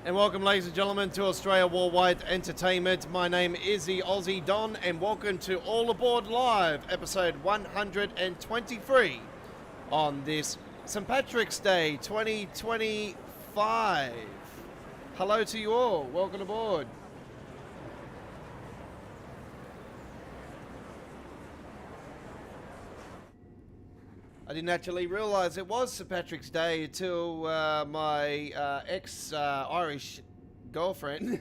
And welcome, ladies and gentlemen, to Australia Worldwide Entertainment. My name is the Aussie Don, and welcome to All Aboard Live, episode 123 on this St. Patrick's Day 2025. Hello to you all. Welcome aboard. I didn't actually realise it was St. Patrick's Day until my ex-Irish girlfriend,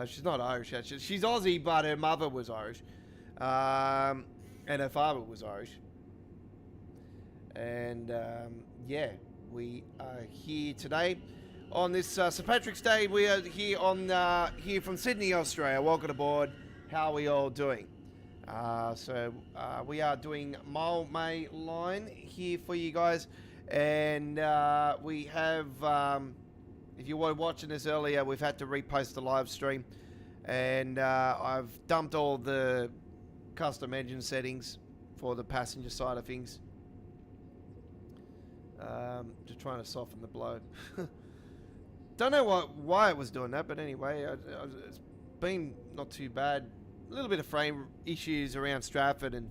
she's not Irish actually, she's Aussie, but her mother was Irish, and her father was Irish, and yeah, we are here today on this St. Patrick's Day. We are here here from Sydney, Australia. Welcome aboard. How are we all doing? We are doing Mile May Line here for you guys, and we have, if you were watching this earlier, we've had to repost the live stream, and I've dumped all the custom engine settings for the passenger side of things, just trying to soften the blow. Don't know why it was doing that, but anyway, it's been not too bad. A little bit of frame issues around Stratford and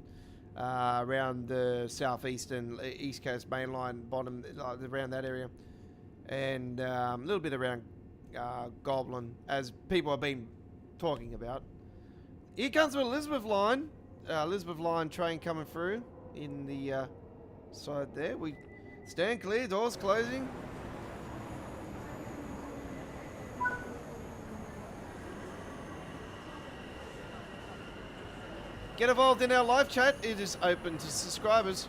around the southeastern East Coast mainline bottom, around that area, and a little bit around Goblin, as people have been talking about. Here comes the Elizabeth line train coming through in the side there. We stand clear, doors closing. Get involved in our live chat. It is open to subscribers.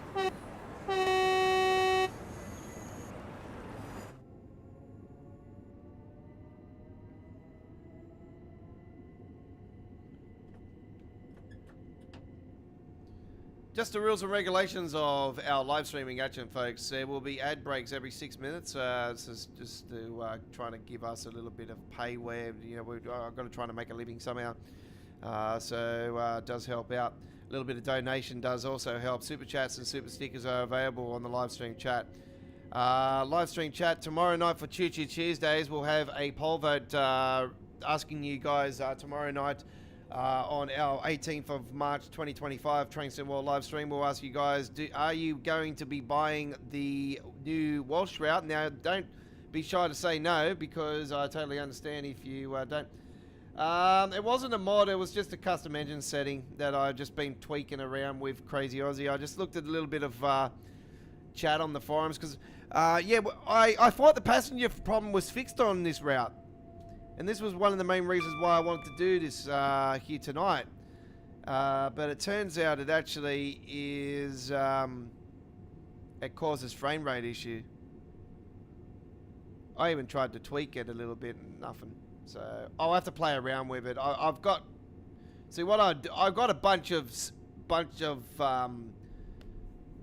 Just the rules and regulations of our live streaming action, folks. There will be ad breaks every 6 minutes. This is just to trying to give us a little bit of pay where, you know, we've got to try to make a living somehow. It does help out. A little bit of donation does also help. Super chats and super stickers are available on the live stream chat. Live stream chat tomorrow night for Choo Choo Tuesdays. We'll have a poll vote asking you guys tomorrow night on our 18th of March 2025 Train Sim World live stream. We'll ask you guys, are you going to be buying the new Welsh route? Now, don't be shy to say no, because I totally understand if you don't. It wasn't a mod, it was just a custom engine setting that I've just been tweaking around with Crazy Aussie. I just looked at a little bit of chat on the forums, because yeah, I thought the passenger problem was fixed on this route, and this was one of the main reasons why I wanted to do this here tonight, but it turns out it actually is it causes frame rate issue. I even tried to tweak it a little bit and nothing. So I'll have to play around with it. I've got, see what I've got a bunch of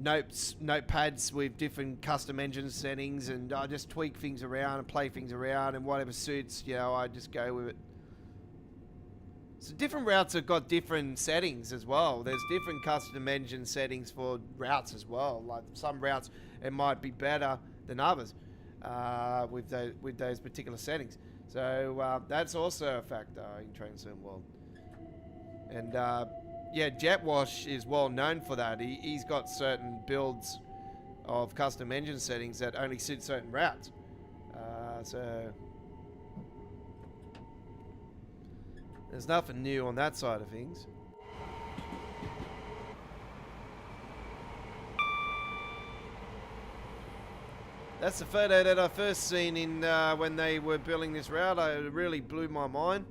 notepads with different custom engine settings, and I just tweak things around and play things around, and whatever suits, you know, I just go with it. So different routes have got different settings as well. There's different custom engine settings for routes as well. Like some routes, it might be better than others with those particular settings. So that's also a factor in Train Sim World. And yeah, Jetwash is well known for that. He's got certain builds of custom engine settings that only suit certain routes. So there's nothing new on that side of things. That's the photo that I first seen in when they were building this route. It really blew my mind.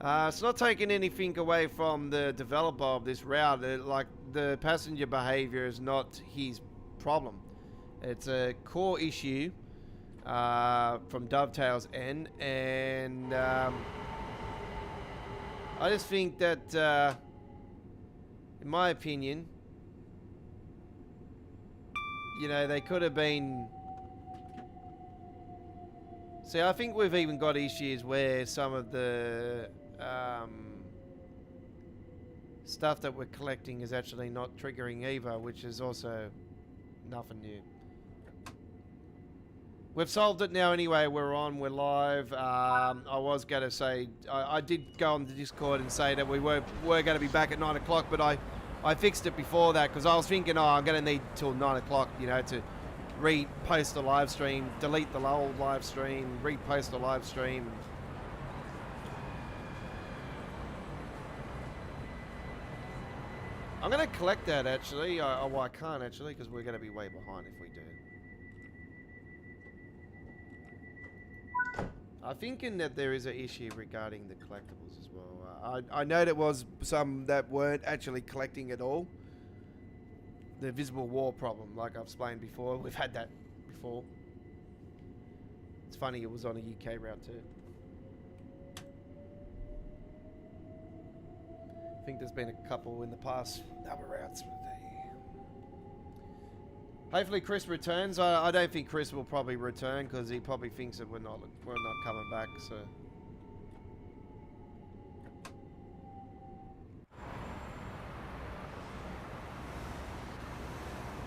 It's not taking anything away from the developer of this route. Like the passenger behavior is not his problem. It's a core issue from Dovetail's end, and I just think that, in my opinion, you know, they could have been... See, I think we've even got issues where some of the stuff that we're collecting is actually not triggering either, which is also nothing new. We've solved it now anyway. We're on, we're live. I was going to say, I did go on the Discord and say that we were going to be back at 9 o'clock, but I fixed it before that because I was thinking, oh, I'm going to need till 9 o'clock, you know, to repost the live stream, delete the old live stream, repost the live stream. I'm going to collect that actually. Well, I can't actually because we're going to be way behind if we do. I'm thinking that there is an issue regarding the collectibles as well. I know there was some that weren't actually collecting at all. The visible wall problem, like I've explained before. We've had that before. It's funny, it was on a UK route too. I think there's been a couple in the past other routes. Hopefully Chris returns. I don't think Chris will probably return because he probably thinks that we're not coming back. So.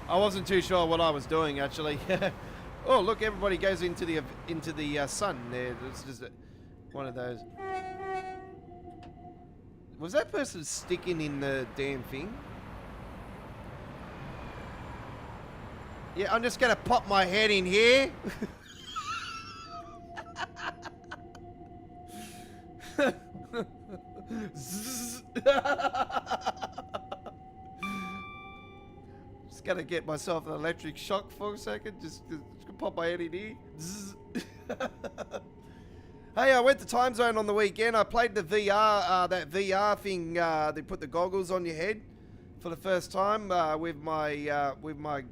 I wasn't too sure what I was doing actually. Oh look, everybody goes into the sun there. It's just one of those. Was that person sticking in the damn thing? Yeah, I'm just gonna pop my head in here. Just gonna get myself an electric shock for a second. Just pop my head in here. Hey, I went to Time Zone on the weekend. I played the VR, that VR thing. They put the goggles on your head for the first time with my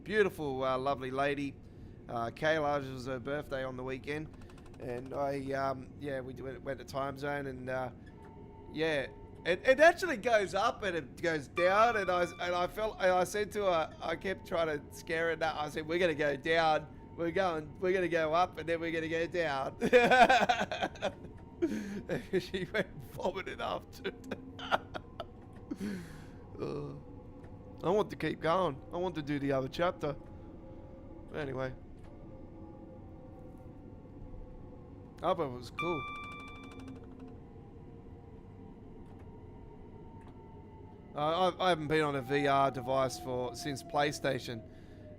beautiful, lovely lady, Kayla. It was her birthday on the weekend, and yeah, we went to Time Zone, and yeah, it actually goes up and it goes down, and I said to her, I kept trying to scare her. I said, we're gonna go down. We're gonna go up, and then we're gonna go down. She went vomiting after. I want to keep going. I want to do the other chapter. Anyway. I thought it was cool. I haven't been on a VR device since PlayStation.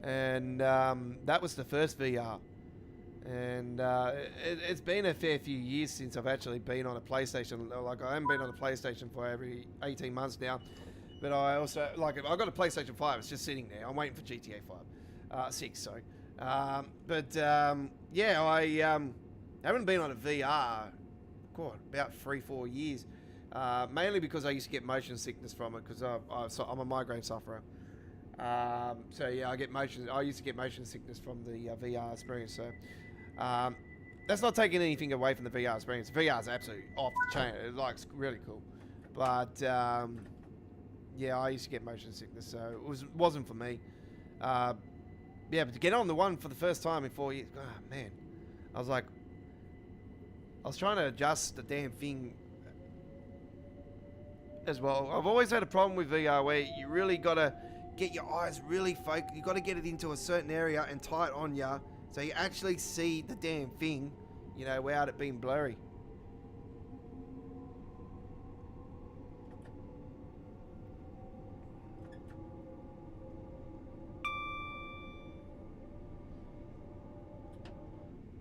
And that was the first VR. And it's been a fair few years since I've actually been on a PlayStation. Like, I haven't been on a PlayStation for every 18 months now. But I also, like, I got a PlayStation 5. It's just sitting there. I'm waiting for GTA 6, sorry. Yeah, I haven't been on a VR, God, about 3-4 years. Mainly because I used to get motion sickness from it, because I'm a migraine sufferer. So yeah, I used to get motion sickness from the VR experience. So that's not taking anything away from the VR experience. VR is absolutely off the chain. It's really cool. But yeah, I used to get motion sickness, so it wasn't for me. Yeah, but to get on the one for the first time in 4 years, oh man, I was trying to adjust the damn thing as well. I've always had a problem with VR where you really got to get your eyes really focused. You got to get it into a certain area and tie it on ya so you actually see the damn thing, you know, without it being blurry.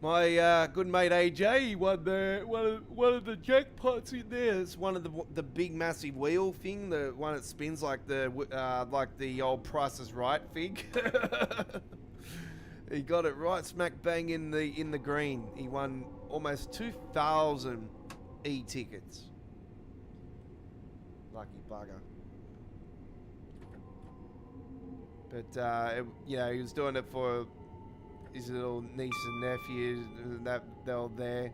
My good mate AJ, he won one of the jackpots in there. It's one of the big massive wheel thing, the one that spins like the old Price is Right thing. He got it right smack bang in the green. He won almost 2,000 e-tickets. Lucky bugger. But you know, he was doing it for his little niece and nephews that they were there,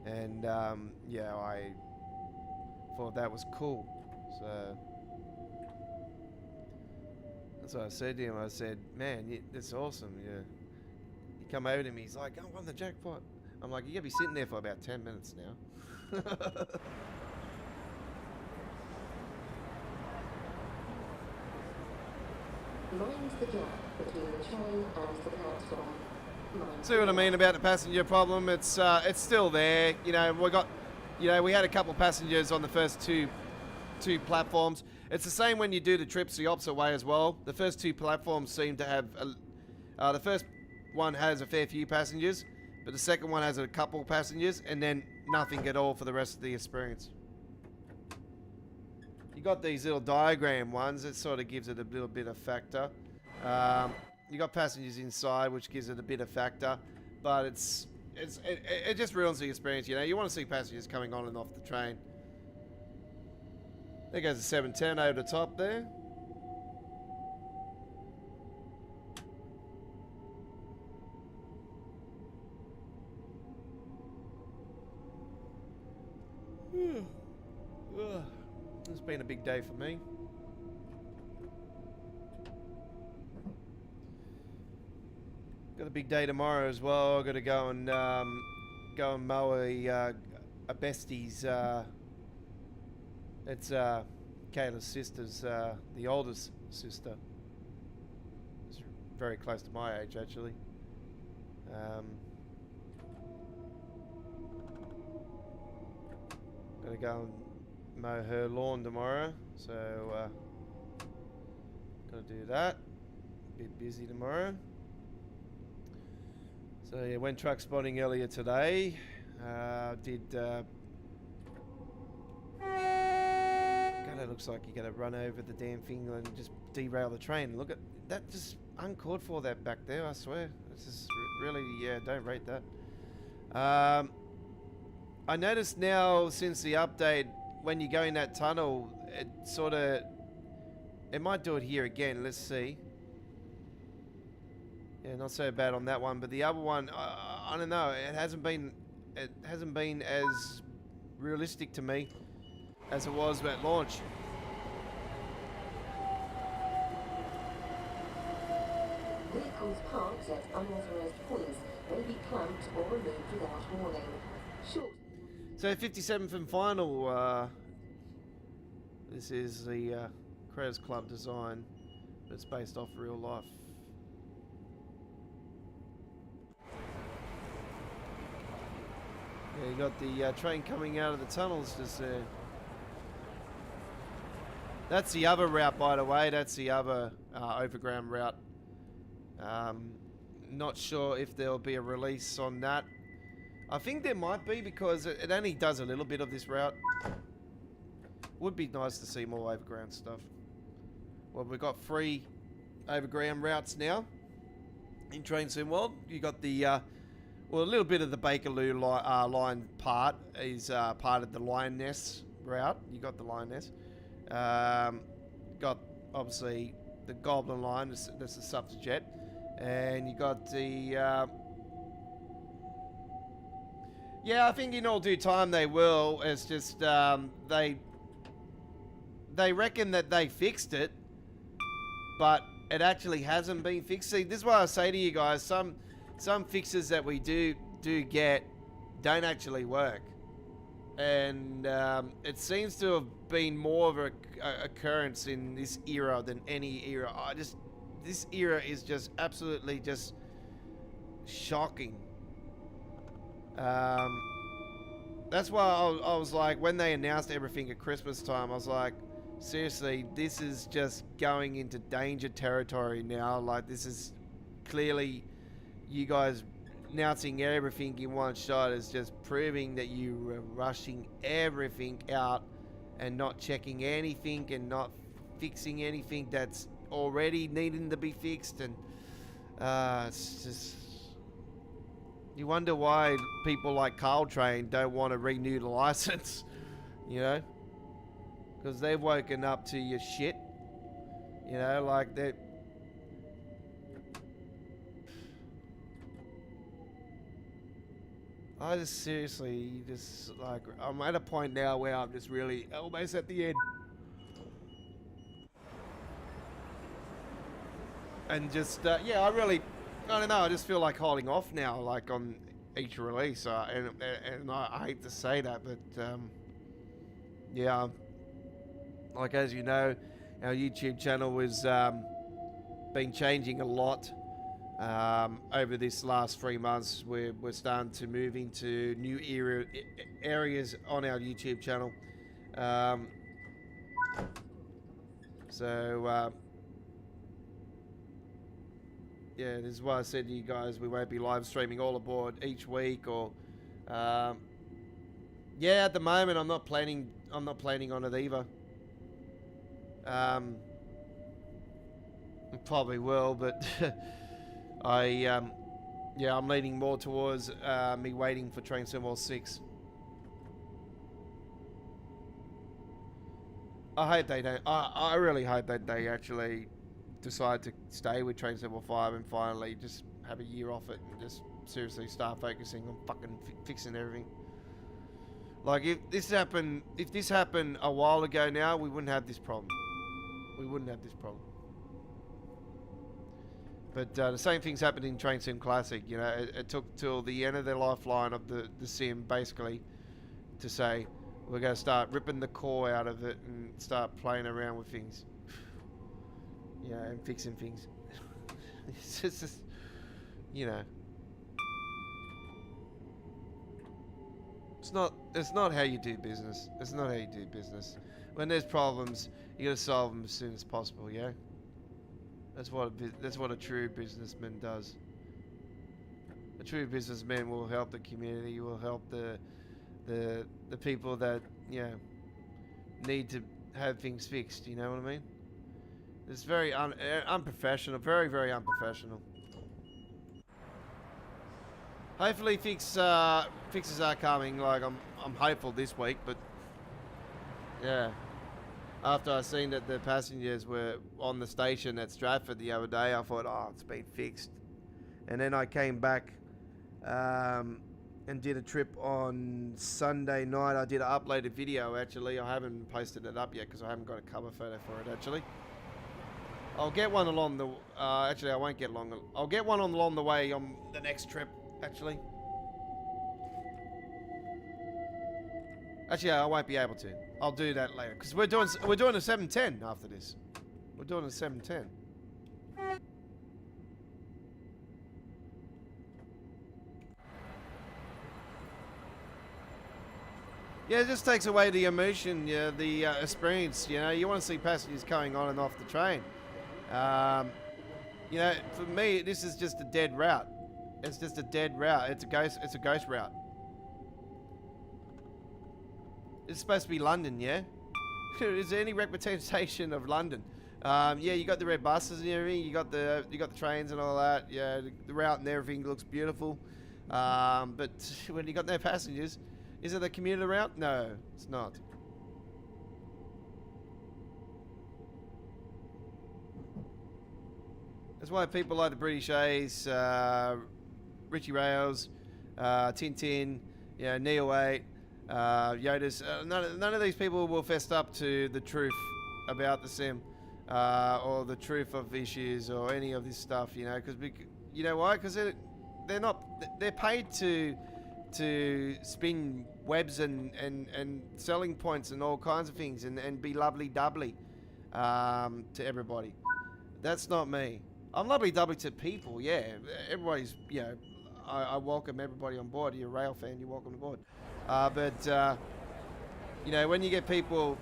and yeah, I thought that was cool. So that's what I said to him. I said, "Man, that's awesome." Yeah, he come over to me. He's like, "I won the jackpot." I'm like, "You gotta be sitting there for about 10 minutes now." Mind the gap between the train and the platform. See what I mean about the passenger problem? It's still there. You know, we had a couple passengers on the first two platforms. It's the same when you do the trips the opposite way as well. The first two platforms seem to have the first one has a fair few passengers, but the second one has a couple passengers, and then nothing at all for the rest of the experience. You got these little diagram ones. It sort of gives it a little bit of factor. You got passengers inside, which gives it a bit of factor, but it just ruins the experience. You know, you want to see passengers coming on and off the train. There goes the 710 over the top there. It's been a big day for me. Got a big day tomorrow as well. I've got to go and mow a bestie's. It's Kayla's sister's, the oldest sister. It's very close to my age, actually. Got to go and mow her lawn tomorrow, so got to do that. A bit busy tomorrow. So yeah, went truck spotting earlier today. Did. God, it looks like you're gonna run over the damn thing and just derail the train. Look at that, just uncalled for that back there. I swear, it's just really, yeah, don't rate that. I noticed now since the update, when you go in that tunnel, it might do it here again. Let's see. Yeah, not so bad on that one, but the other one, I don't know. It hasn't been as realistic to me as it was at launch. Vehicles parked at unauthorized points may be clamped or removed without warning. Short. So 57th and final. This is the Creators Club design, but it's based off real life. Yeah, you got the train coming out of the tunnels just there. That's the other route, by the way. That's the other overground route. Not sure if there'll be a release on that. I think there might be, because it only does a little bit of this route. Would be nice to see more overground stuff. Well, we've got 3 overground routes now in Train Sim World. You got the well, a little bit of the Bakerloo line part is part of the Lioness route. You got the Lioness. Got obviously the Goblin line. That's the Subjet, and you got the. Yeah, I think in all due time they will. It's just they reckon that they fixed it, but it actually hasn't been fixed. See, this is what I say to you guys. Some fixes that we do get don't actually work. and it seems to have been more of a occurrence in this era than any era. This era is just absolutely just shocking. That's why I was like, when they announced everything at Christmas time, I was like, seriously, this is just going into danger territory now. Like, this is clearly you guys announcing everything in one shot is just proving that you were rushing everything out and not checking anything and not fixing anything that's already needing to be fixed. And it's just, you wonder why people like Carl Train don't want to renew the license, you know, because they've woken up to your shit, you know, like that. I just seriously, just like, I'm at a point now where I'm just really almost at the end. And just, yeah, I don't know, I just feel like holding off now, like on each release. And I hate to say that, but yeah, like as you know, our YouTube channel has been changing a lot. Over this last 3 months, we're starting to move into new areas on our YouTube channel. Yeah, this is why I said to you guys, we won't be live streaming all aboard each week, or yeah, at the moment I'm not planning on it either. Probably will, but yeah, I'm leaning more towards me waiting for Train Sim World 6. I hope they don't. I really hope that they actually decide to stay with Train Sim World 5 and finally just have a year off it and just seriously start focusing on fucking fixing everything. Like, if this happened a while ago now, we wouldn't have this problem. We wouldn't have this problem. But the same thing's happened in Train Sim Classic. You know, it took till the end of the lifeline of the sim, basically, to say we're going to start ripping the core out of it and start playing around with things. Yeah, and fixing things. It's just, you know, it's not how you do business. It's not how you do business. When there's problems, you got to solve them as soon as possible. Yeah. That's what a true businessman does. A true businessman will help the community, will help the people that, you know, need to have things fixed. You know what I mean? It's very unprofessional, very, very unprofessional. Hopefully fixes are coming. Like, I'm hopeful this week, but yeah. After I seen that the passengers were on the station at Stratford the other day, I thought, oh, it's been fixed. And then I came back and did a trip on Sunday night. I did an uploaded video, actually. I haven't posted it up yet because I haven't got a cover photo for it, actually. I'll get one along the... actually, I won't get long. I'll get one along the way on the next trip, actually. Actually, I won't be able to. I'll do that later because we're doing a 710 after this. We're doing a 710. Yeah, it just takes away the emotion, yeah, the experience. You know, you want to see passengers going on and off the train. You know, for me, this is just a dead route. It's just a dead route. It's a ghost route. It's supposed to be London, yeah? Is there any representation of London? Yeah, you got the red buses and everything. You got the trains and all that. Yeah, the route and everything looks beautiful. But when you got no passengers, is it a commuter route? No, it's not. That's why people like the British A's, Richie Rails, Tintin, yeah, Neo 8. Yoda's, none of these people will fess up to the truth about the sim, or the truth of issues or any of this stuff, you know, because you know why? Because they're paid to to spin webs and selling points and all kinds of things and be lovely-doubly to everybody. That's not me. I'm lovely-doubly to people, yeah. Everybody's, you know, I welcome everybody on board. You're a rail fan, you're welcome aboard. But you know, when you get people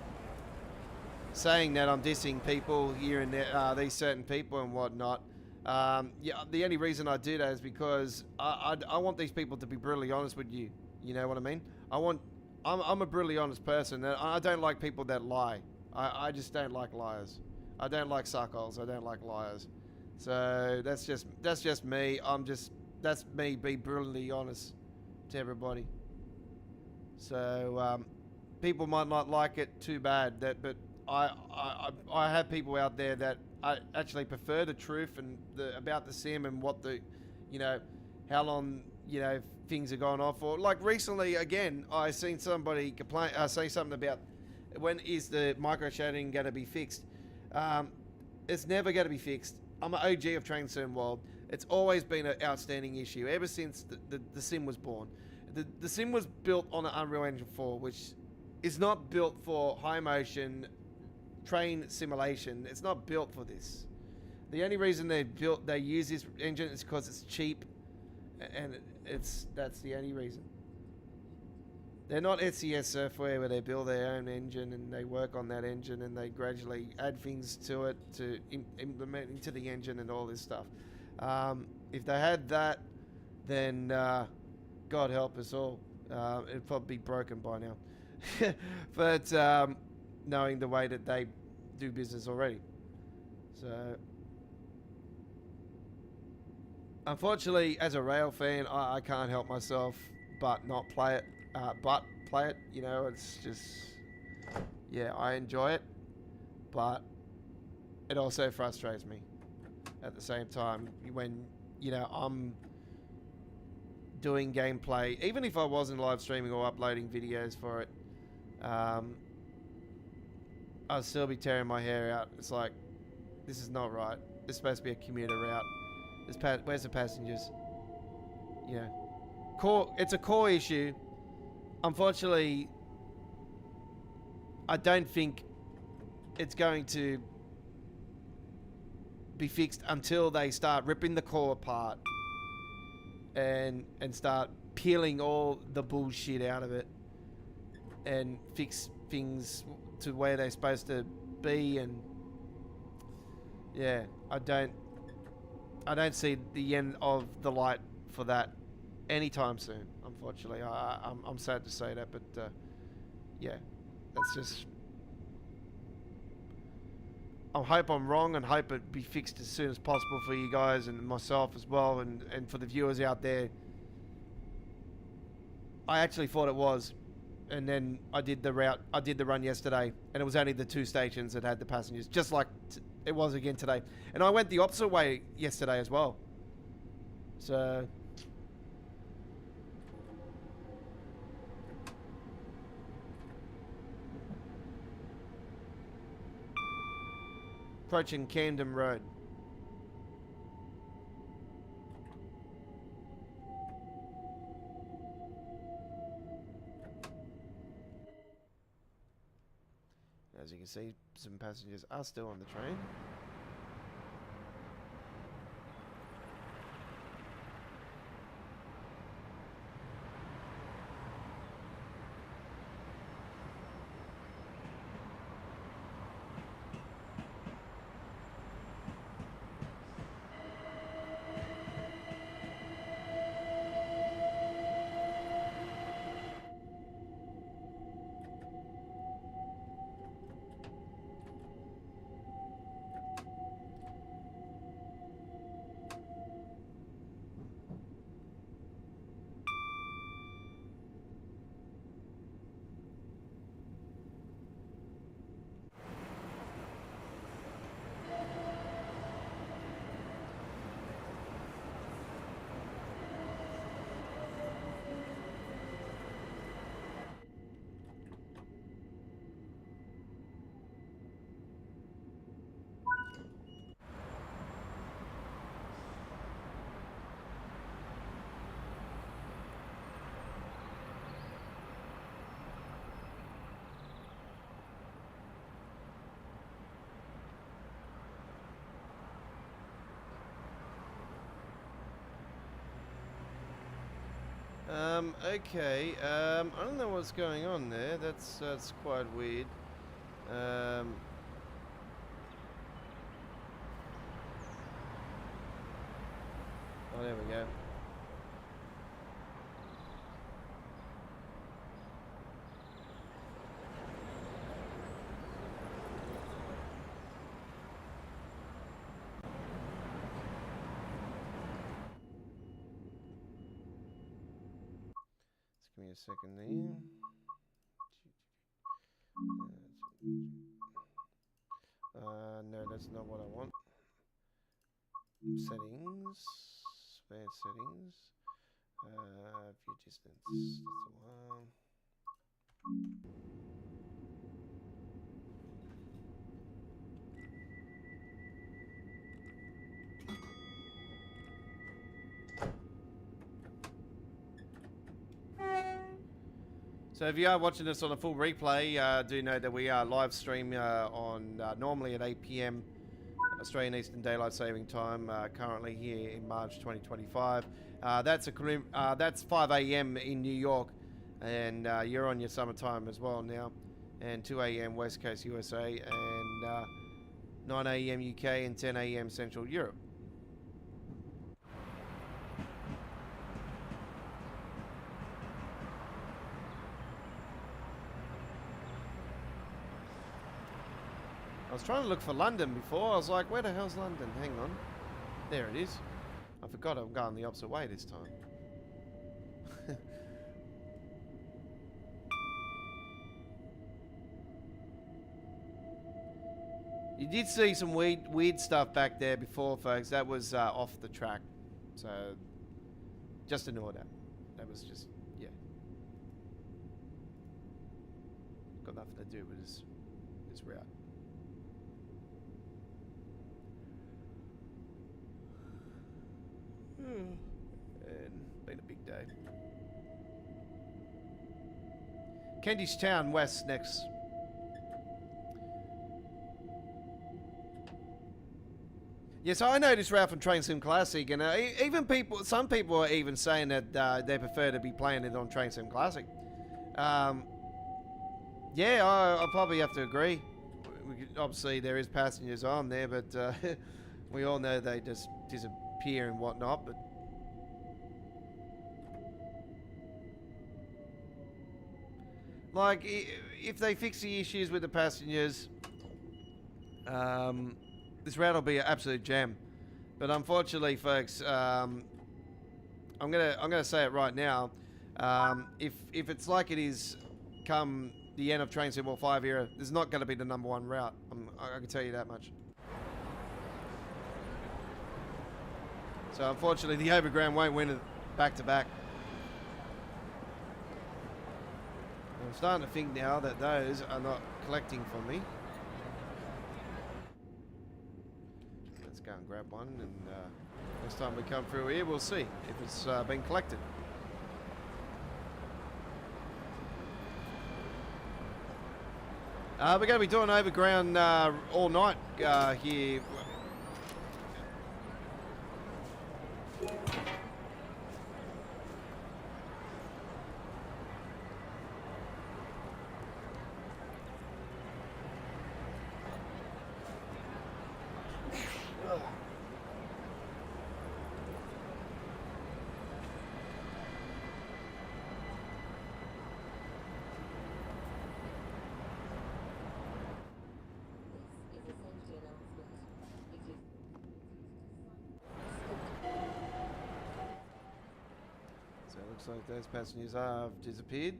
saying that I'm dissing people here and there, these certain people and whatnot, yeah, the only reason I do that is because I want these people to be brutally honest with you. You know what I mean? I'm a brutally honest person, and I don't like people that lie. I just don't like liars. I don't like suckholes. I don't like liars. So that's just me. That's me being brutally honest to everybody. So people might not like it too bad, but I have people out there that I actually prefer the truth and about the sim and what the, you know, how long, you know, things are going on for. Like recently, again, I seen somebody complain, say something about when is the micro shading going to be fixed. It's never going to be fixed. I'm an OG of Train Sim World. It's always been an outstanding issue ever since the sim was born. The sim was built on an Unreal Engine 4, which is not built for high motion train simulation. It's not built for this. The only reason they use this engine is because it's cheap, and that's the only reason. They're not SES software where they build their own engine and they work on that engine and they gradually add things to it to implement into the engine and all this stuff. If they had that, then God help us all. It'd probably be broken by now. But knowing the way that they do business already. So unfortunately, as a rail fan, I can't help myself but not play it. You know, it's just, yeah, I enjoy it, but it also frustrates me at the same time when, you know, I'm doing gameplay, even if I wasn't live streaming or uploading videos for it, I'll still be tearing my hair out. It's like, this is not right. This is supposed to be a commuter route. Where's the passengers? You know, it's a core issue. Unfortunately, I don't think it's going to be fixed until they start ripping the core apart and start peeling all the bullshit out of it and fix things to where they're supposed to be. And yeah, I don't see the end of the light for that anytime soon, unfortunately. I'm sad to say that, but yeah, that's just, I hope I'm wrong and hope it be fixed as soon as possible for you guys and myself as well, and for the viewers out there. I actually thought it was, and then I did the run yesterday, and it was only the 2 stations that had the passengers, just like it was again today. And I went the opposite way yesterday as well. So approaching Camden Road. As you can see, some passengers are still on the train. Okay. I don't know what's going on there. That's quite weird. Oh, there we go. Just give me a second there. No, that's not what I want. Settings, spare settings, view distance, that's the one. So if you are watching this on a full replay, do know that we are live stream on normally at 8 p.m. Australian Eastern Daylight Saving Time, currently here in March 2025. That's 5 a.m. in New York, and you're on your summertime as well now, and 2 a.m. West Coast USA, and 9 a.m. UK, and 10 a.m. Central Europe. I was trying to look for London before. I was like, where the hell's London? Hang on. There it is. I forgot I'm going the opposite way this time. You did see some weird stuff back there before, folks. That was off the track. So, just ignore that. That was just, yeah. Got nothing to do with this route. And been a big day. Kentish Town West next. Yes, I know this route from Train Sim Classic, and even some people are even saying that they prefer to be playing it on Train Sim Classic. Yeah, I'll probably have to agree. Obviously, there is passengers on there, but we all know they just disappear and whatnot. But like, if they fix the issues with the passengers, this route will be an absolute jam. But unfortunately, folks, I'm gonna say it right now. If it's like it is come the end of Train Sim World 5 era, there's not going to be the #1 route. I can tell you that much. So unfortunately, the Overground won't win it back to back. I'm starting to think now that those are not collecting for me. Let's go and grab one, and next time we come through here, we'll see if it's been collected. We're going to be doing Overground all night here. Looks like those passengers have disappeared.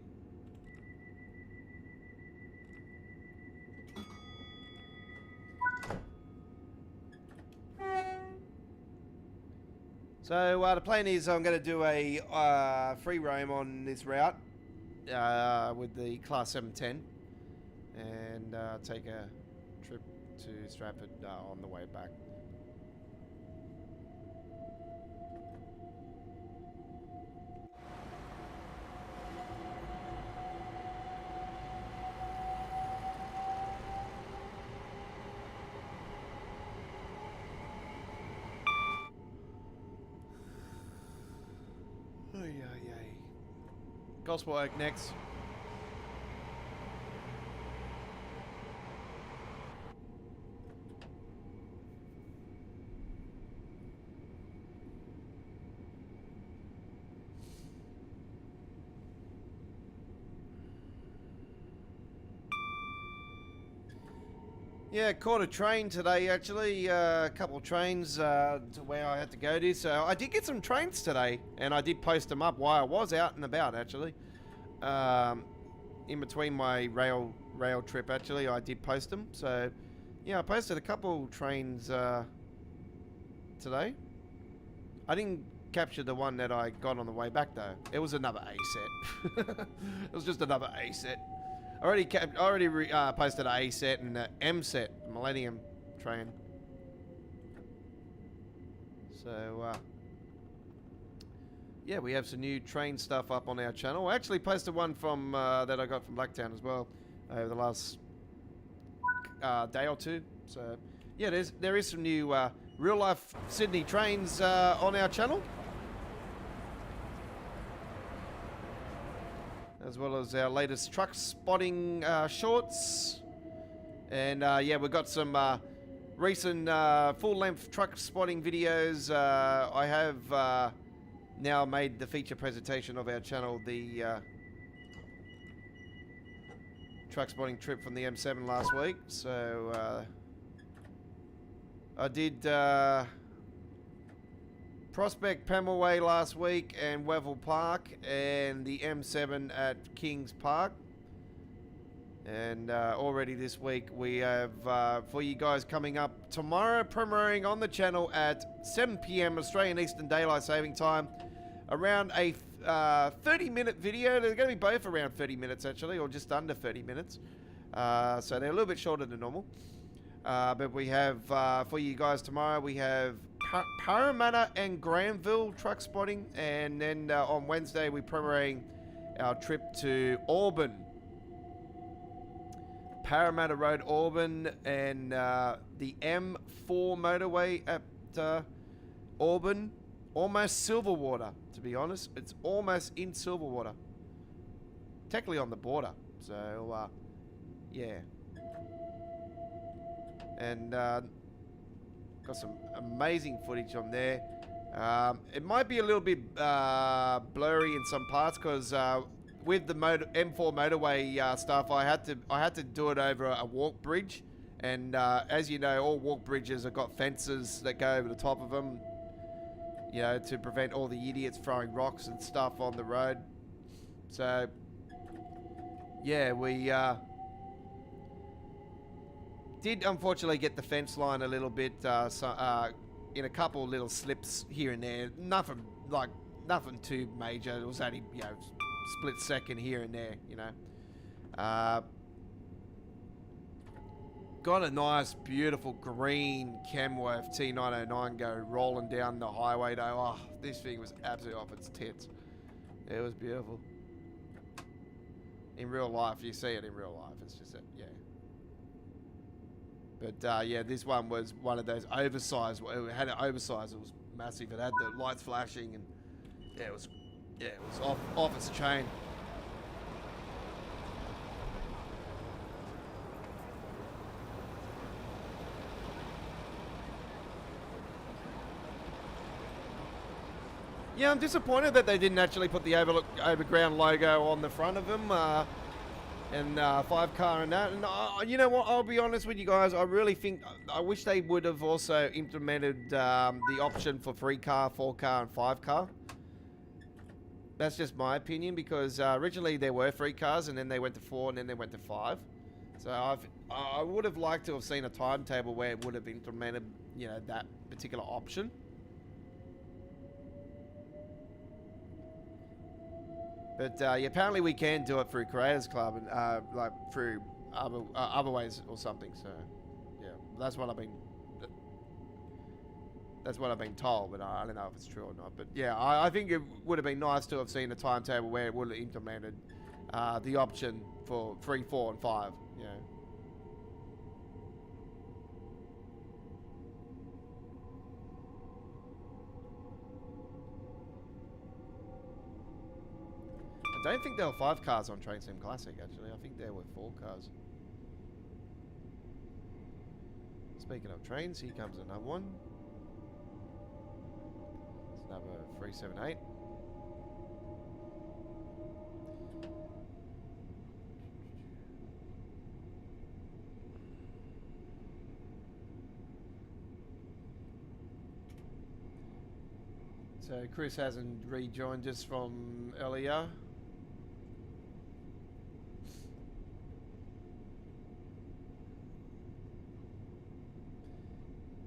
So the plan is I'm going to do a free roam on this route with the Class 710 and take a trip to Stratford on the way back. Gospel Oak next. Yeah, caught a train today actually, a couple of trains to where I had to go to. So I did get some trains today, and I did post them up while I was out and about actually. In between my rail trip actually, I did post them. So yeah, I posted a couple trains today. I didn't capture the one that I got on the way back though. It was another A set. It was just another A set. I already posted an A set and an M set, Millennium train. So yeah, we have some new train stuff up on our channel. I actually posted one from that I got from Blacktown as well over the last day or two. So yeah, there is some new real life Sydney trains on our channel, as well as our latest truck spotting shorts. And yeah, we've got some recent full-length truck spotting videos. I have now made the feature presentation of our channel, the truck spotting trip from the M7 last week. So I did Prospect Pemulwuy last week and Weville Park, and the M7 at Kings Park. And already this week we have for you guys coming up tomorrow, premiering on the channel at 7 PM Australian Eastern Daylight Saving Time, around a 30-minute video. They're going to be both around 30 minutes actually, or just under 30 minutes. So they're a little bit shorter than normal. But we have for you guys tomorrow, we have Parramatta and Granville truck spotting, and then on Wednesday we're premiering our trip to Auburn, Parramatta Road, Auburn, and the M4 motorway at Auburn. Almost Silverwater, to be honest. It's almost in Silverwater, technically on the border. So yeah, and got some amazing footage on there. It might be a little bit blurry in some parts because with the M4 motorway stuff, I had to do it over a walk bridge, and as you know, all walk bridges have got fences that go over the top of them, you know, to prevent all the idiots throwing rocks and stuff on the road. So yeah, we did unfortunately get the fence line a little bit in a couple little slips here and there. Nothing too major. It was only, you know, split second here and there, you know. Got a nice, beautiful green Kenworth T909 go rolling down the highway though. Oh, this thing was absolutely off its tits. It was beautiful. In real life, you see it in real life. It's just, yeah. But yeah, this one was one of those oversized. It had an oversized. It was massive. It had the lights flashing, and yeah, it was off its chain. Yeah, I'm disappointed that they didn't actually put the Overground logo on the front of them. And 5-car and that. And you know what, I'll be honest with you guys, I really think, I wish they would have also implemented the option for 3-car, 4-car and 5-car. That's just my opinion, because originally there were 3 cars, and then they went to 4, and then they went to 5. So I would have liked to have seen a timetable where it would have implemented, you know, that particular option. But yeah, apparently we can do it through Creators Club and like through other ways or something. So yeah, that's what I've been told, but I don't know if it's true or not. But yeah, I think it would have been nice to have seen a timetable where it would have implemented the option for 3, 4, and 5. You know. don't think there were 5 cars on Train Sim Classic, actually. I think there were 4 cars. Speaking of trains, here comes another one. It's number 378. So Chris hasn't rejoined us from earlier.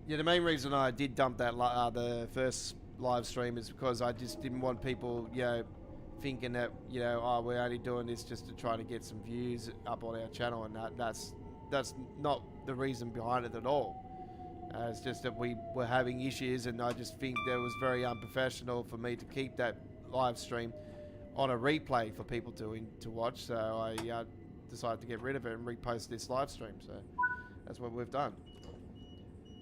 Yeah, the main reason I did dump that the first live stream is because I just didn't want people, you know, thinking that, you know, oh, we're only doing this just to try to get some views up on our channel, and that's not the reason behind it at all. It's just that we were having issues, and I just think that it was very unprofessional for me to keep that live stream on a replay for people to watch. So I decided to get rid of it and repost this live stream. So that's what we've done.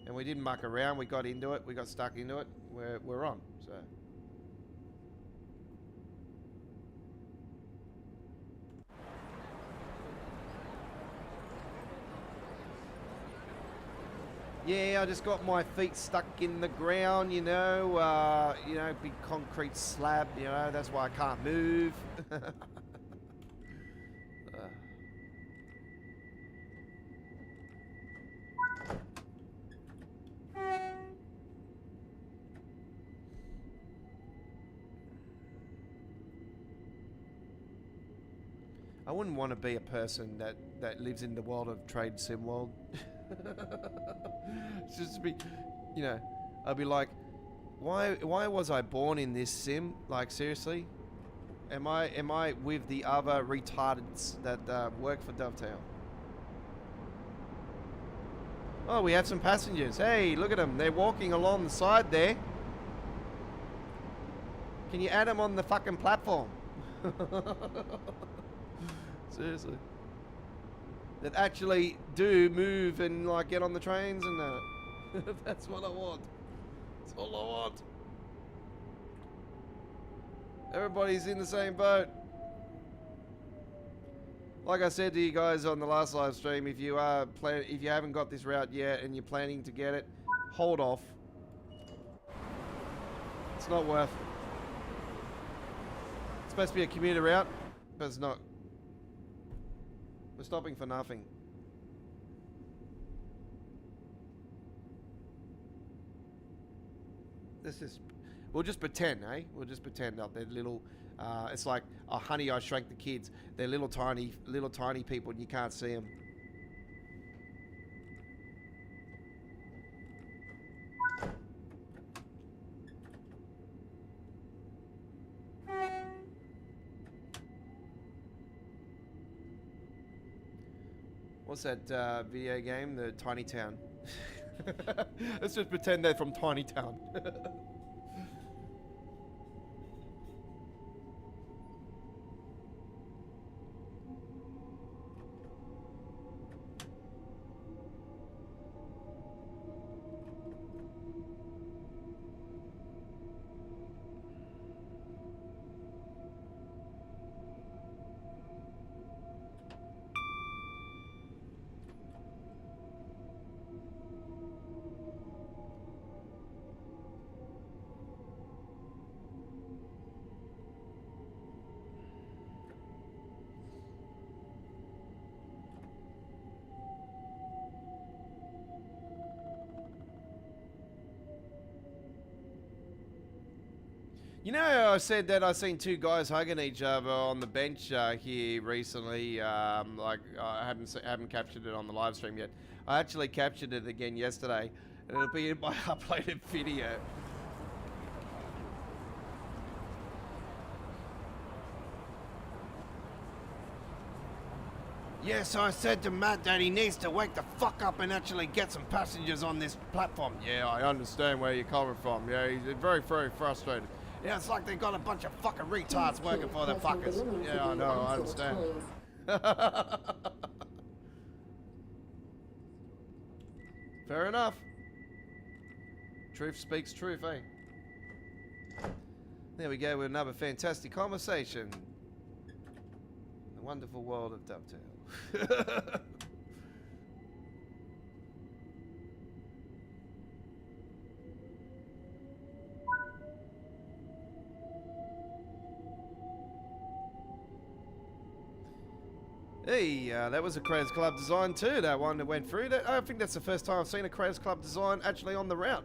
And we didn't muck around. We got into it. We got stuck into it. We're on. So. Yeah, I just got my feet stuck in the ground, you know, big concrete slab, you know, that's why I can't move. I wouldn't want to be a person that lives in the world of Trade Sim World. It's just be, you know, I'd be like, why was I born in this sim? Like, seriously, am I with the other retardeds that work for Dovetail? Oh, we have some passengers. Hey, look at them. They're walking along the side there. Can you add them on the fucking platform? Seriously. That actually do move and like get on the trains and that. That's what I want. That's all I want. Everybody's in the same boat. Like I said to you guys on the last live stream, if you haven't got this route yet and you're planning to get it, hold off. It's not worth it. It's supposed to be a commuter route, but it's not. We're stopping for nothing. We'll just pretend, eh? We'll just pretend that they're little, it's like, oh, Honey, I Shrunk the Kids. They're little tiny people and you can't see them. What's that video game? The Tiny Town. Let's just pretend they're from Tiny Town. You know, I said that I seen 2 guys hugging each other on the bench here recently. Like I haven't captured it on the live stream yet. I actually captured it again yesterday, and it'll be in my uploaded video. Yes, I said to Matt that he needs to wake the fuck up and actually get some passengers on this platform. Yeah, I understand where you're coming from. Yeah, he's very, very frustrated. Yeah, it's like they got a bunch of fucking retards working for the fuckers. Yeah, I know, I understand. Fair enough. Truth speaks truth, eh? There we go with another fantastic conversation. wonderful world of Dovetail. Hey, that was a Creators Club design too, that one that went through. I think that's the first time I've seen a Creators Club design actually on the route.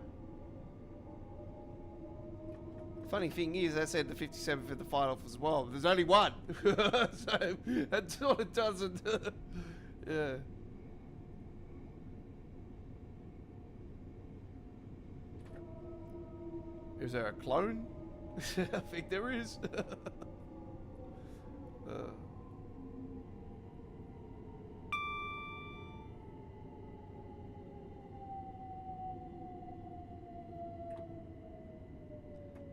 Funny thing is, I said the 57 for the fight off as well. There's only one. So that sort of doesn't. Yeah. Is there a clone? I think there is.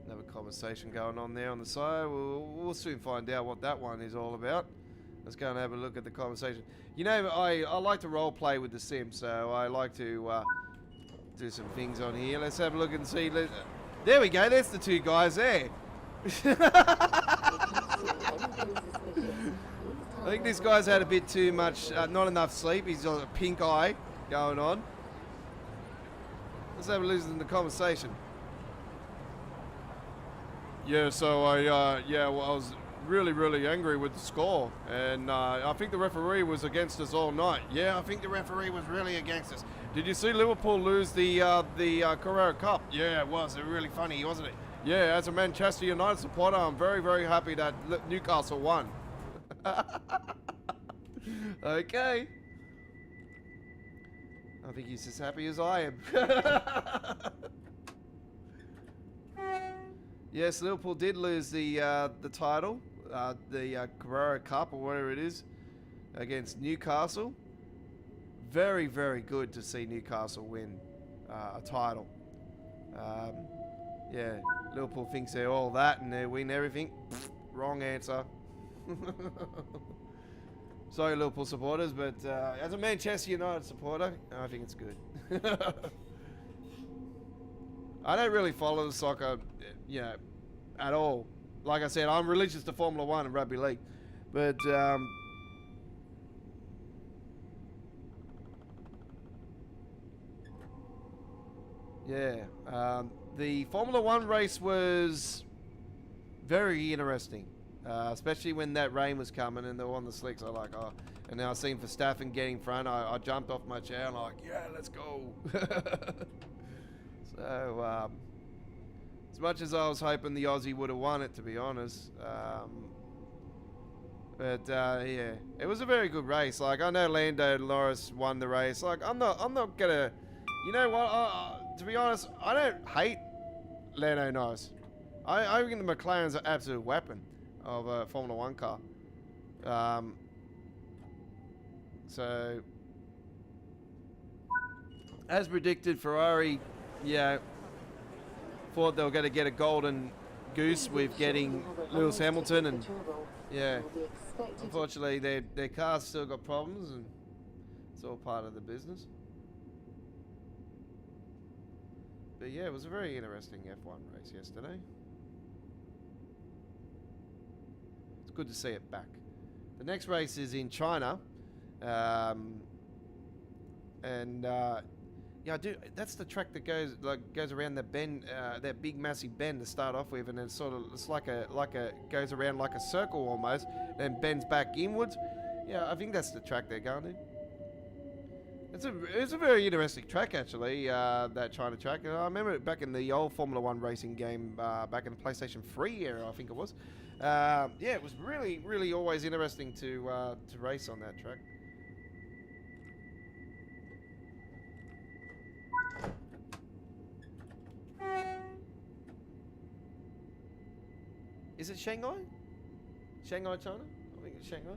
Another conversation going on there on the side. We'll soon find out what that one is all about. Let's go and have a look at the conversation. You know, I like to role play with the sim, so I like to do some things on here. Let's have a look and see. There we go. There's the two guys there. I think this guy's had a bit too much, not enough sleep. He's got a pink eye going on. Let's have a listen to the conversation. Yeah, so I was really angry with the score, and I think the referee was against us all night. Yeah, I think the referee was really against us. Did you see Liverpool lose the Carrera Cup? Yeah, it was. It was really funny, wasn't it? Yeah, as a Manchester United supporter, I'm very happy that Newcastle won. Okay. I think he's as happy as I am. Yes, Liverpool did lose the title, the Carrera Cup or whatever it is, against Newcastle. Very good to see Newcastle win a title. Yeah, Liverpool thinks they're all that and they win everything. Wrong answer. Sorry, Liverpool supporters, but as a Manchester United supporter, I think it's good. I don't really follow the soccer, you know, at all. Like I said, I'm religious to Formula 1 and rugby league. But, yeah, the Formula 1 race was very interesting. Especially when that rain was coming and they were on the slicks. I like, oh, and now I seen Verstappen getting front. I jumped off my chair and like, yeah, let's go. So, as much as I was hoping the Aussie would have won it, to be honest, but yeah, it was a very good race. Like, I know Lando Norris won the race. Like, I'm not gonna, you know what? To be honest, I don't hate Lando Norris. I think the McLaren's an absolute weapon of a Formula 1 car. So, as predicted, Ferrari, yeah, thought they were going to get a golden goose with getting Lewis Hamilton, and yeah, unfortunately their car's still got problems, and it's all part of the business. But yeah, it was a very interesting F1 race yesterday. It's good to see it back. The next race is in China, yeah, dude, that's the track that goes around the bend, that big massive bend to start off with, and then it's like a goes around like a circle almost, and bends back inwards. Yeah, I think that's the track they're going to. It's a very interesting track actually, that China track. I remember it back in the old Formula 1 racing game, back in the PlayStation 3 era, I think it was. Yeah, it was really always interesting to race on that track. Is it Shanghai? Shanghai, China? I think it's Shanghai.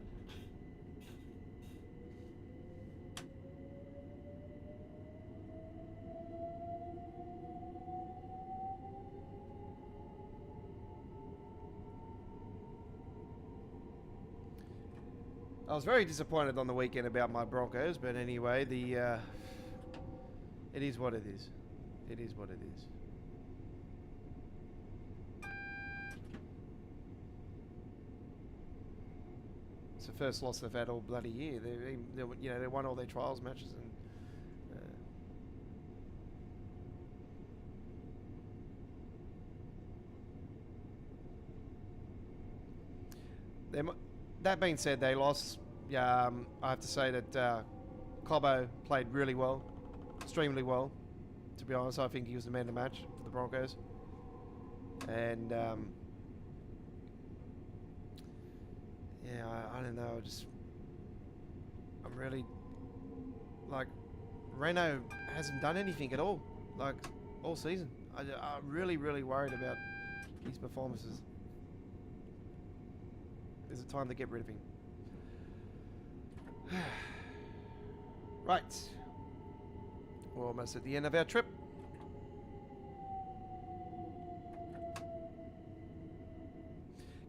I was very disappointed on the weekend about my Broncos, but anyway, it is what it is. It is what it is. the first loss they've had all bloody year. They won all their trials matches and. That being said, they lost. I have to say that Cobbo played really well, extremely well. To be honest, I think he was the man of the match for the Broncos. And I don't know. I'm really like Renault hasn't done anything at all, like all season. I'm really worried about his performances. Is it time to get rid of him? Right. We're almost at the end of our trip.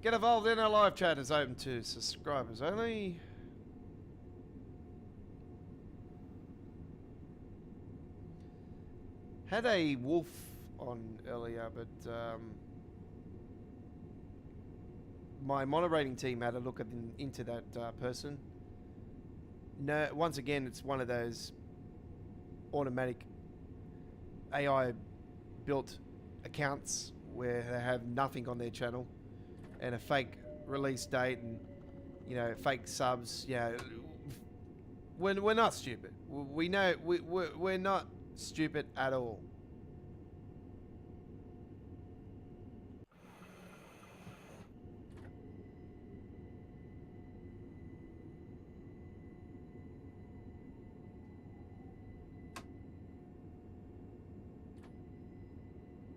Get involved in our live chat. Is open to subscribers only. Had a wolf on earlier, but my moderating team had a look into that person. No, once again, it's one of those automatic AI built accounts where they have nothing on their channel and a fake release date and fake subs. We're not stupid. We know we're not stupid at all.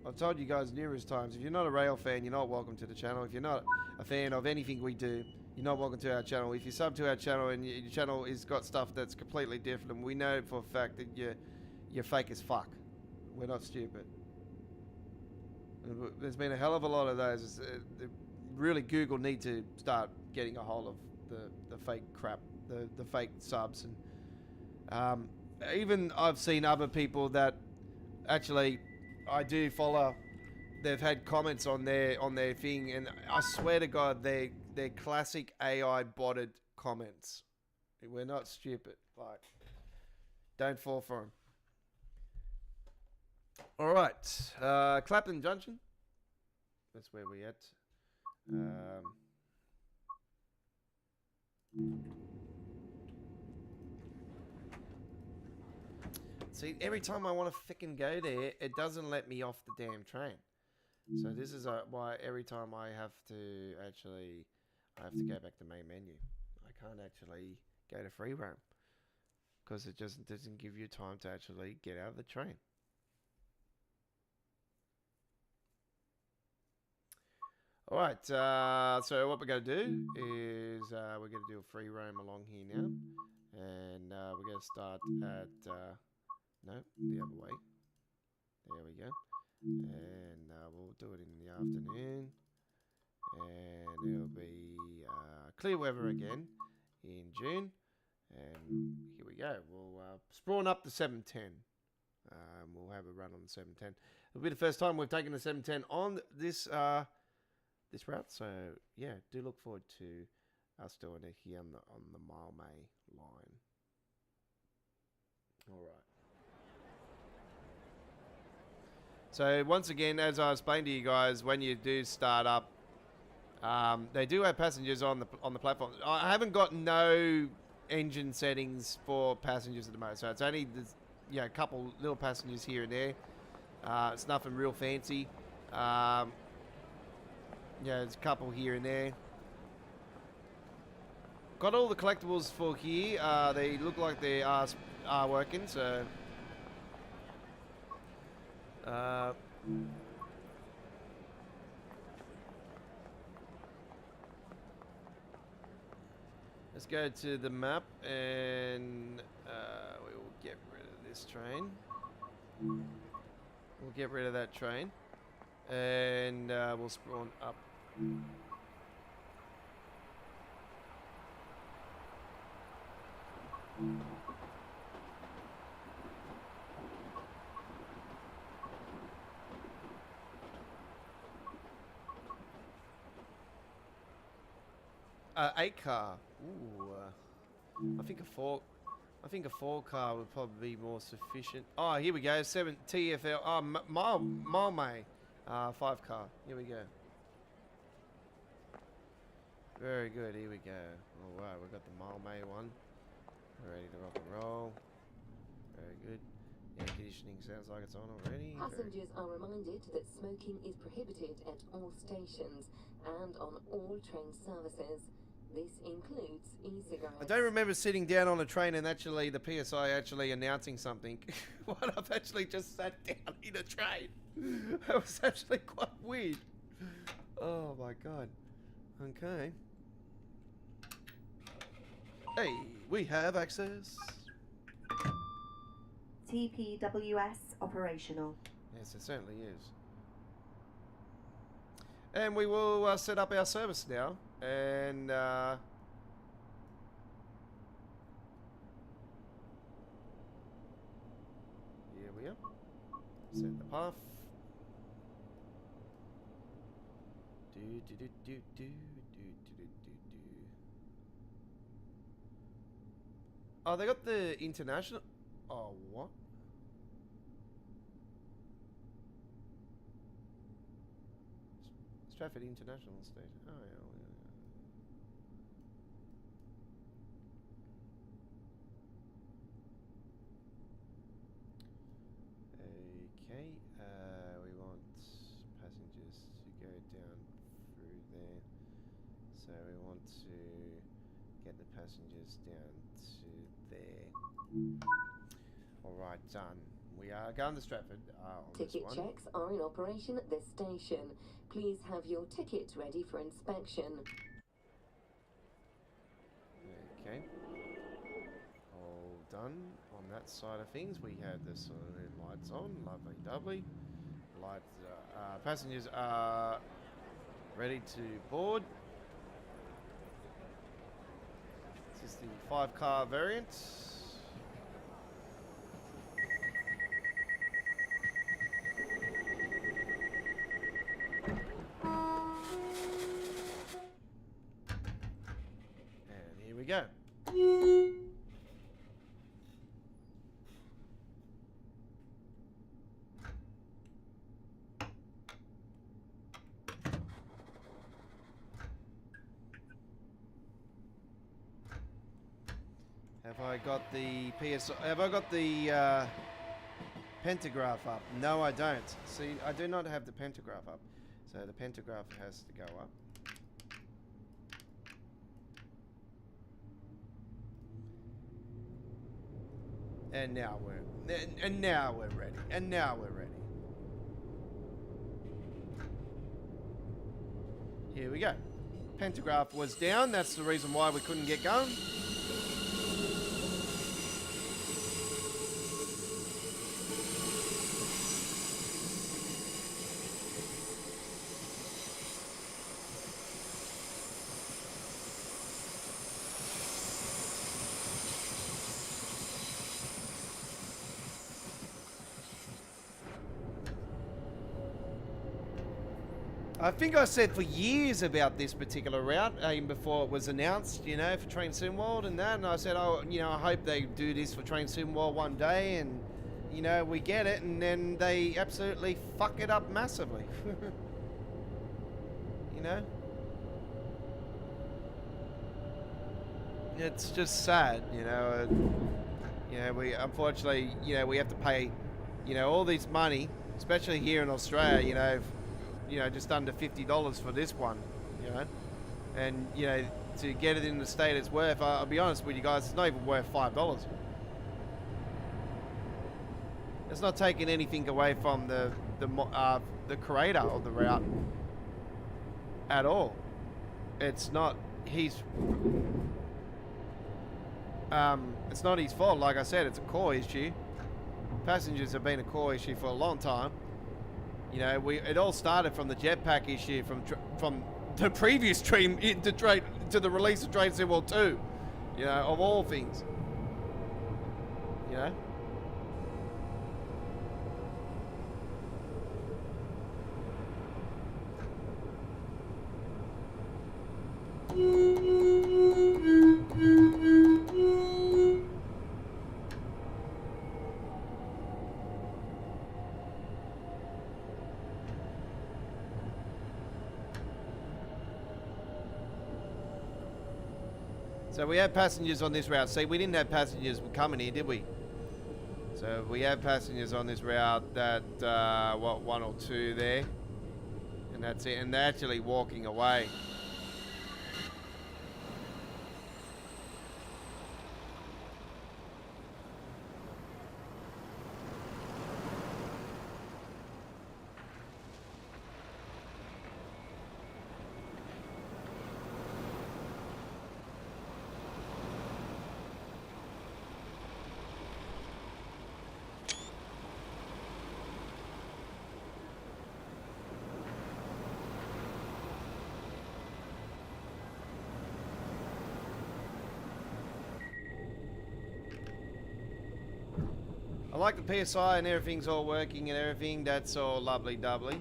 I've told you guys numerous times, if you're not a rail fan, you're not welcome to the channel. If you're not a fan of anything we do, you're not welcome to our channel. If you sub to our channel and your channel has got stuff that's completely different, we know for a fact that you're fake as fuck. We're not stupid. There's been a hell of a lot of those. Really, Google need to start getting a hold of the fake crap, the fake subs. And even I've seen other people that actually I do follow. They've had comments on their thing, and I swear to God, they're classic AI botted comments. We're not stupid. Like, don't fall for them. All right, Clapton Junction. That's where we're at. See, every time I want to frickin' go there, it doesn't let me off the damn train. So this is why every time I have to go back to main menu. I can't actually go to free roam because it just doesn't give you time to actually get out of the train. All right, so what we're going to do is we're going to do a free roam along here now, and we're going to start at no, the other way. There we go. And we'll do it in the afternoon. And it'll be clear weather again in June. And here we go. We'll spawn up the 710. We'll have a run on the 710. It'll be the first time we've taken the 710 on this this route. So yeah, do look forward to us doing it here on the Mile May line. All right. So once again, as I explained to you guys, when you do start up, they do have passengers on the platform. I haven't got no engine settings for passengers at the moment, so it's only a couple little passengers here and there. It's nothing real fancy. There's a couple here and there. Got all the collectibles for here. They look like they are working, so. Let's go to the map and we will get rid of this train. We'll get rid of that train and we'll spawn up. 8 car. Ooh. I think a 4 car would probably be more sufficient. Oh, here we go. 7 TFL. Oh, mile May. 5 car. Here we go. Very good. Here we go. All right, we've got the mile May one. We're ready to rock and roll. Very good. Air conditioning sounds like it's on already. Passengers are reminded that smoking is prohibited at all stations and on all train services. This includes e-cigarettes. I don't remember sitting down on a train and actually the PSI actually announcing something. What, I've actually just sat down in a train. That was actually quite weird. Oh my god. Okay. Hey, we have access. TPWS operational. Yes, it certainly is. And we will set up our service now. And here we are. Set the path. Oh, they got the international. Oh, what? Stratford International Station. Oh, yeah. Okay, we want passengers to go down through there. So we want to get the passengers down to there. Alright, done. We are going to Stratford on this Ticket one. checks are in operation at this station. Please have your ticket ready for inspection. Okay. All done on that side of things. We have the saloon lights on. Lovely, lovely. Lights. Passengers are ready to board. This is the 5 car variant. And here we go. Have I got the PSI? Have I got the pantograph up? No, I don't. See, I do not have the pantograph up. So the pantograph has to go up. And now we're ready. And now we're ready. Here we go. Pantograph was down. That's the reason why we couldn't get going. I think I said for years about this particular route, even before it was announced, you know, for Train Sim World and that. And I said, oh, you know, I hope they do this for Train Sim World one day, and you know, we get it, and then they absolutely fuck it up massively. You know, it's just sad, you know. You know, we unfortunately, you know, we have to pay, you know, all this money, especially here in Australia, you know, just under $50 for this one, you know, and you know, to get it in the state it's worth, I'll be honest with you guys, it's not even worth $5. It's not taking anything away from the creator of the route at all. It's not his. It's not his fault. Like I said, it's a core issue. Passengers have been a core issue for a long time. You know, it all started from the jetpack issue from the previous stream to the release of Train Sim World 2. You know, of all things. You know. So we have passengers on this route. See, we didn't have passengers coming here, did we? So we have passengers on this route that, what, 1 or 2 there. And that's it. And they're actually walking away. I like the PSI and everything's all working and everything. That's all lovely doubly.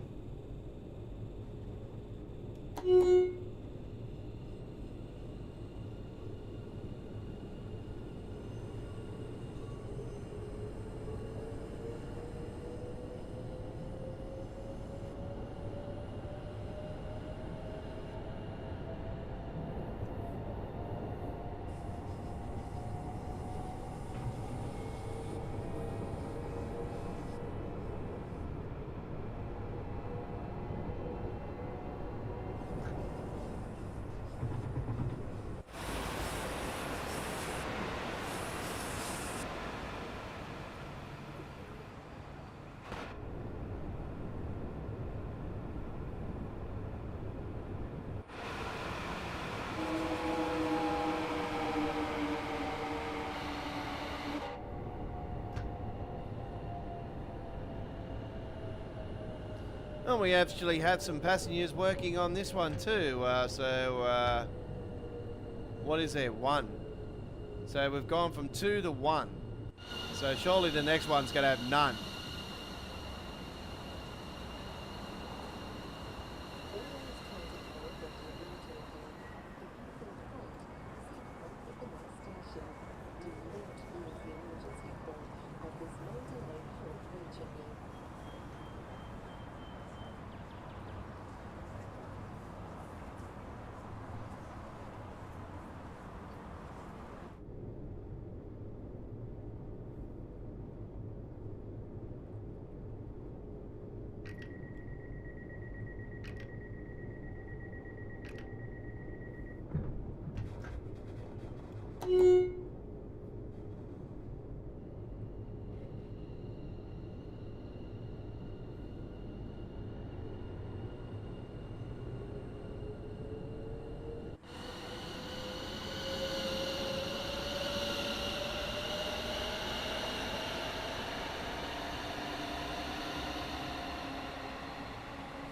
And we actually had some passengers working on this one too. What is there? 1. So we've gone from 2 to 1. So surely the next one's going to have none.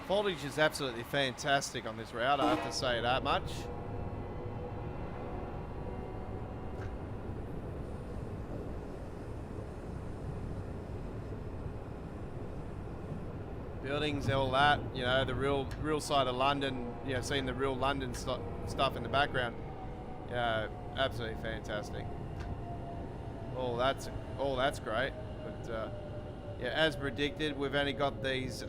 Voltage is absolutely fantastic on this route, I have to say that much. Buildings, all that, you know, the real side of London, you know, seeing the real London stuff in the background. Yeah, absolutely fantastic. Oh, that's great. But yeah, as predicted, we've only got these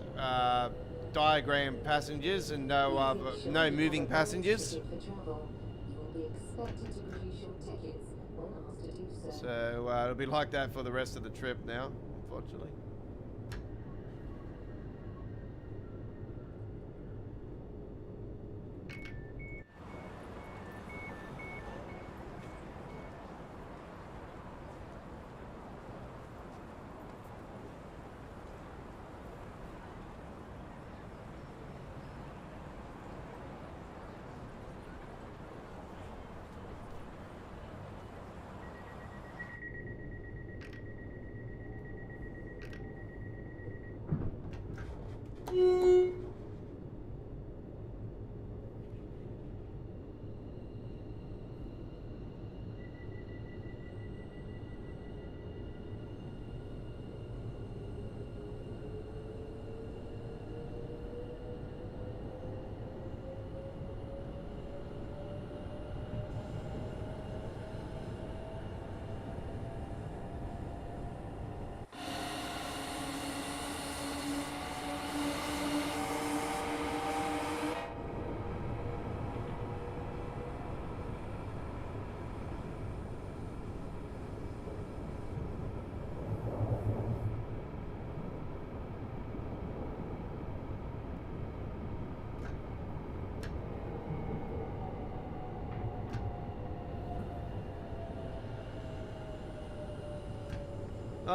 diagram passengers and no moving passengers. So it'll be like that for the rest of the trip now, unfortunately.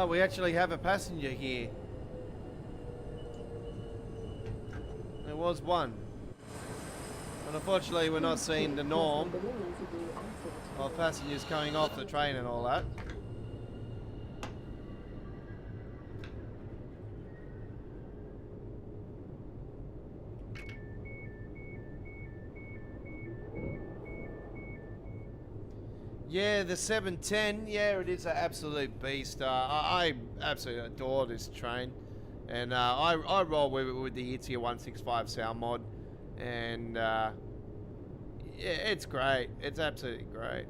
Oh, we actually have a passenger here. There was one. But unfortunately, we're not seeing the norm of passengers coming off the train and all that. Yeah, the 710, yeah, it is an absolute beast. I absolutely adore this train. And I roll with the ITIA 165 sound mod. And yeah, it's great. It's absolutely great.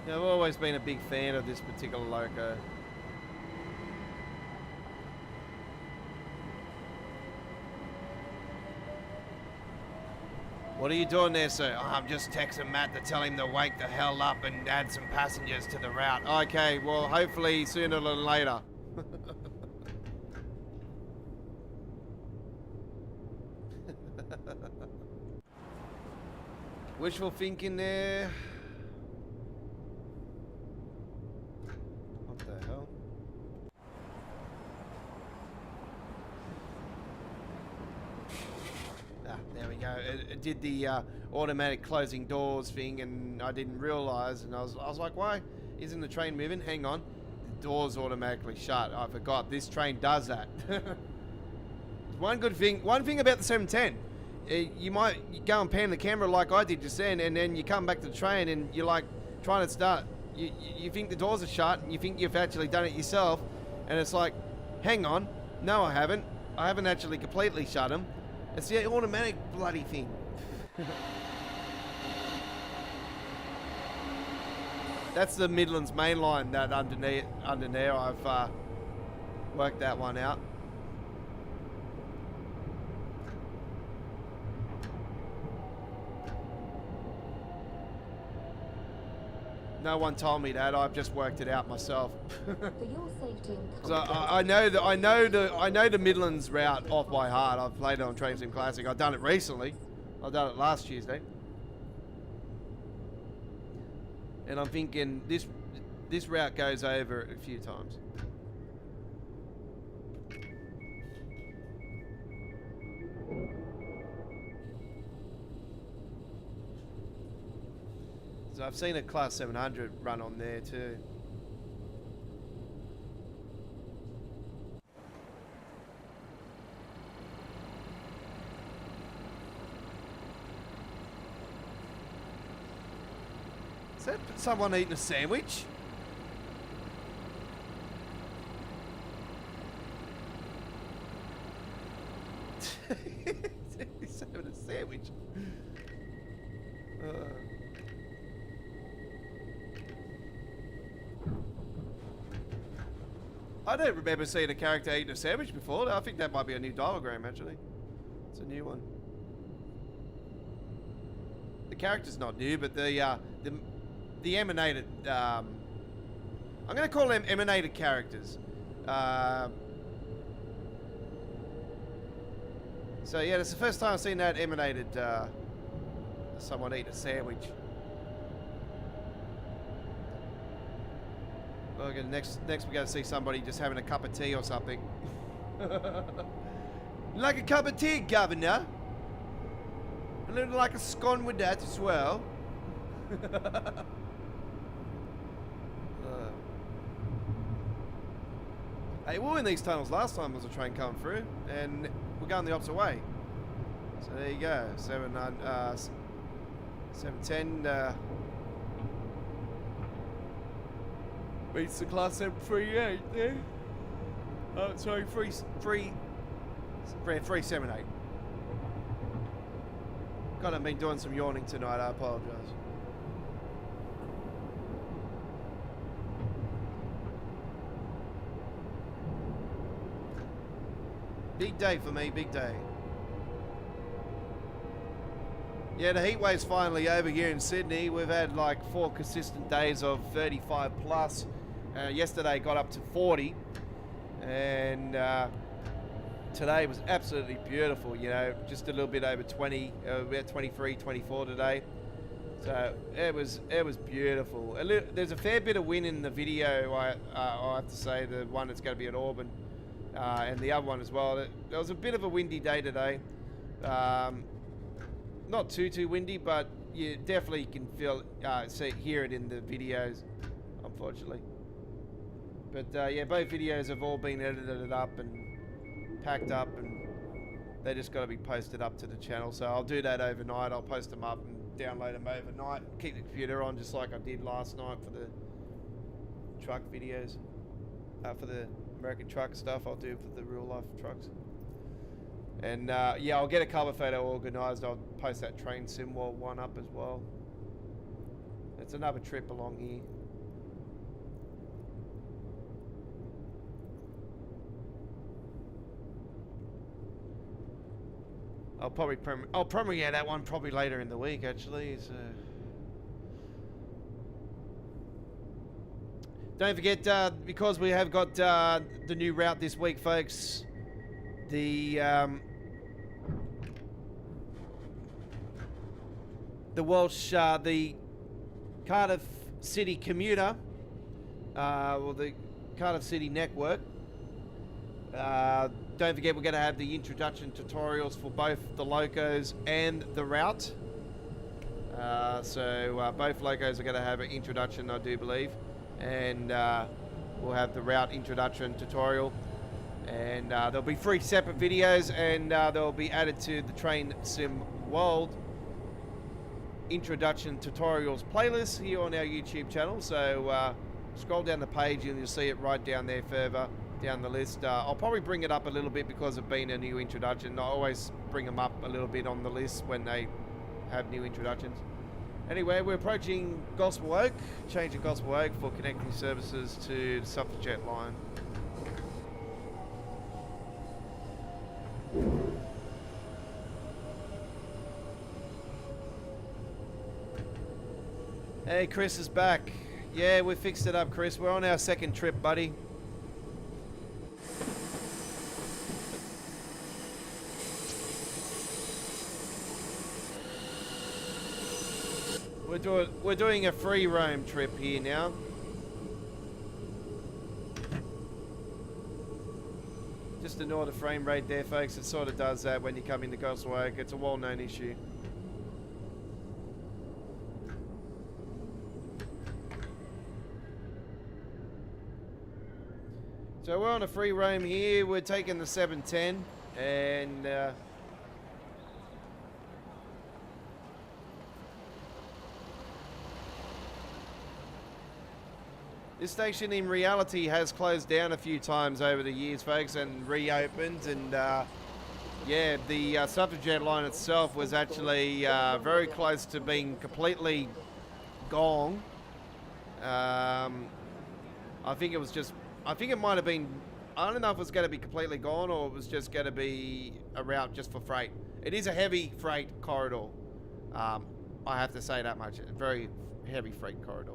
Yeah, I've always been a big fan of this particular loco. What are you doing there, sir? Oh, I'm just texting Matt to tell him to wake the hell up and add some passengers to the route. Okay, well, hopefully sooner than later. Wishful thinking there. What the hell? There we go. It did the automatic closing doors thing, and I didn't realise. And I was like, why isn't the train moving? Hang on, the doors automatically shut. I forgot this train does that. One thing about the 710, you go and pan the camera like I did just then, and then you come back to the train and you're like trying to start. You think the doors are shut, and you think you've actually done it yourself, and it's like, hang on, no, I haven't. I haven't actually completely shut them. It's the automatic bloody thing. That's the Midlands main line that under there. I've worked that one out. No one told me that. I've just worked it out myself. For your safety and So I know the Midlands route off by heart. I've played it on Train Sim Classic. I've done it recently. I've done it last Tuesday. And I'm thinking this route goes over it a few times. So I've seen a Class 700 run on there too. Is that someone eating a sandwich? He's having a sandwich. I don't remember seeing a character eating a sandwich before. I think that might be a new diagram, actually. It's a new one. The character's not new, but the emanated, I'm going to call them emanated characters. So yeah, it's the first time I've seen that emanated, someone eat a sandwich. Okay, next we got to see somebody just having a cup of tea or something. Like a cup of tea, Governor? A little like a scone with that as well. Hey, we were in these tunnels last time. There was a train coming through, and we're going the opposite way. So there you go. 710 beats the Class 738 there. Oh, sorry, 378. God, I've been doing some yawning tonight. I apologise. Big day for me, big day. Yeah, the heat wave's finally over here in Sydney. We've had like 4 consistent days of 35 plus. Yesterday got up to 40. And today was absolutely beautiful, you know, just a little bit over 20, about 23, 24 today. So it was beautiful. There's a fair bit of wind in the video, I have to say, the one that's going to be at Auburn, and the other one as well. There was a bit of a windy day today. Not too windy, but you definitely can hear it in the videos, unfortunately. But yeah, both videos have all been edited up and packed up, and they just got to be posted up to the channel. So I'll do that overnight. I'll post them up and download them overnight. Keep the computer on just like I did last night for the truck videos. For the American truck stuff, I'll do for the real life trucks. And yeah, I'll get a cover photo organised. I'll post that train sim wall one up as well. It's another trip along here. I'll premiere that one probably later in the week, actually. So. Don't forget, because we have got the new route this week, folks. The Cardiff City commuter, or the Cardiff City network. Don't forget, we're going to have the introduction tutorials for both the locos and the route. So both locos are going to have an introduction, I do believe, and we'll have the route introduction tutorial. And there'll be 3 separate videos, and they'll be added to the Train Sim World introduction tutorials playlist here on our YouTube channel. So scroll down the page and you'll see it right down there further down the list. I'll probably bring it up a little bit because of being a new introduction. I always bring them up a little bit on the list when they have new introductions. Anyway, we're approaching Gospel Oak, change at Gospel Oak for connecting services to the Suffraget line. Hey, Chris is back. Yeah, we fixed it up, Chris. We're on our 2nd trip, buddy. We're doing a free roam trip here now. Just ignore the frame rate there, folks. It sort of does that when you come into Coastal Oak. It's a well-known issue. So we're on a free roam here. We're taking the 710, and this station in reality has closed down a few times over the years, folks, and reopened. And yeah, the Suffraget line itself was actually very close to being completely gone. I think it might have been, I don't know if it was going to be completely gone or it was just going to be a route just for freight. It is a heavy freight corridor. I have to say that much. A very heavy freight corridor.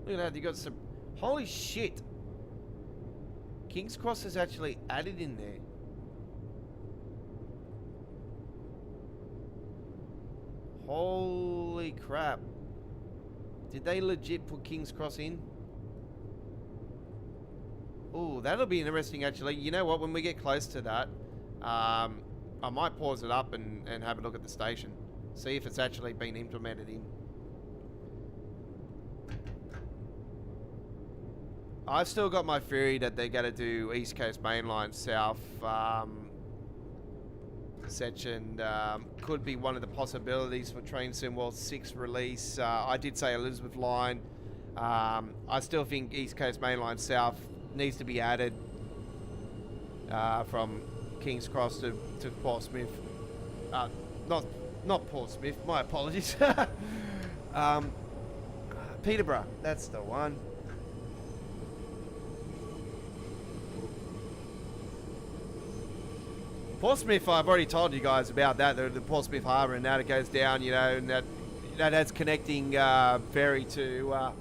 Look at that, you got some, holy shit. King's Cross is actually added in there. Holy crap. Did they legit put King's Cross in? Oh, that'll be interesting actually. You know what, when we get close to that, I might pause it up and have a look at the station. See if it's actually been implemented in. I've still got my theory that they're going to do East Coast Mainline South section. Could be one of the possibilities for Train Sim World 6 release. I did say Elizabeth Line. I still think East Coast Mainline South needs to be added from King's Cross to Portsmouth. Not Portsmouth, my apologies. Peterborough, that's the one. Portsmouth, I've already told you guys about that. The Portsmouth Harbour and that it goes down, you know, and that has connecting ferry to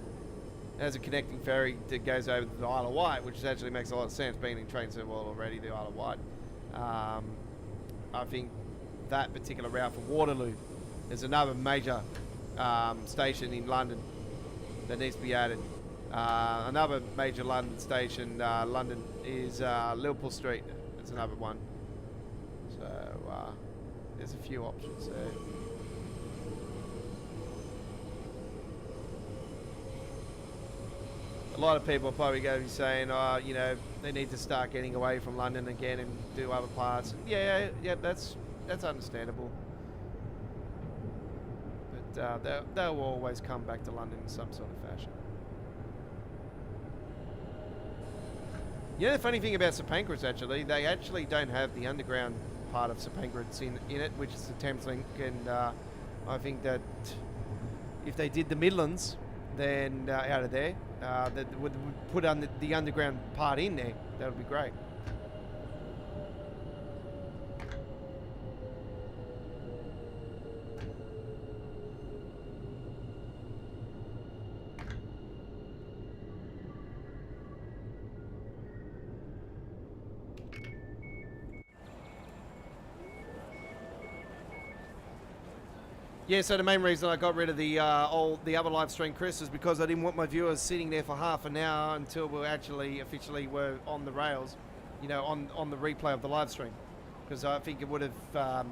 has a connecting ferry that goes over the Isle of Wight, which actually makes a lot of sense, being in Train Serve World already, the Isle of Wight. I think that particular route for Waterloo is another major station in London that needs to be added. Another major London station, London, is Liverpool Street. It's another one. So there's a few options there. A lot of people are probably going to be saying, you know, they need to start getting away from London again and do other parts. Yeah, that's understandable. But they'll always come back to London in some sort of fashion. You know, the funny thing about St Pancras, actually, they actually don't have the underground part of St Pancras in it, which is the Thames Link, and I think that if they did the Midlands, then out of there, that would put the underground part in there. That would be great. Yeah, so the main reason I got rid of the other live stream, Chris, is because I didn't want my viewers sitting there for half an hour until we actually officially were on the rails, you know, on the replay of the live stream, because I think it would have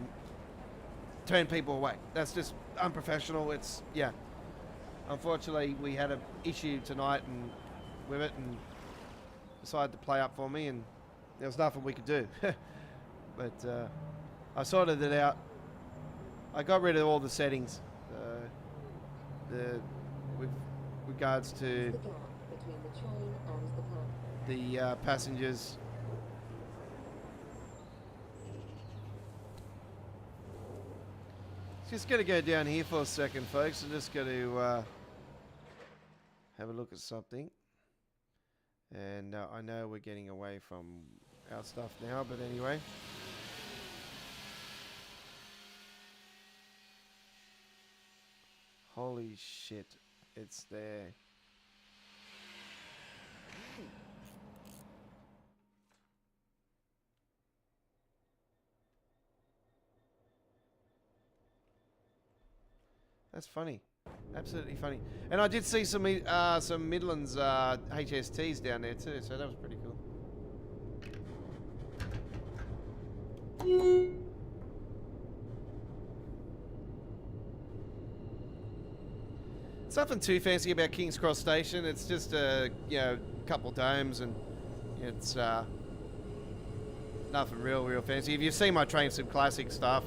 turned people away. That's just unprofessional. It's, yeah. Unfortunately, we had an issue tonight and with it, and decided to play up for me, and there was nothing we could do. But I sorted it out. I got rid of all the settings, with regards to The gap between the train and the platform. the passengers. Just going to go down here for a second, folks. I'm just going to have a look at something. And I know we're getting away from our stuff now, but anyway. Holy shit, it's there. That's funny. Absolutely funny. And I did see some Midlands HSTs down there too, so that was pretty cool. It's nothing too fancy about King's Cross Station. It's just a couple domes, and it's nothing real fancy. If you've seen my Train Sim Classic stuff,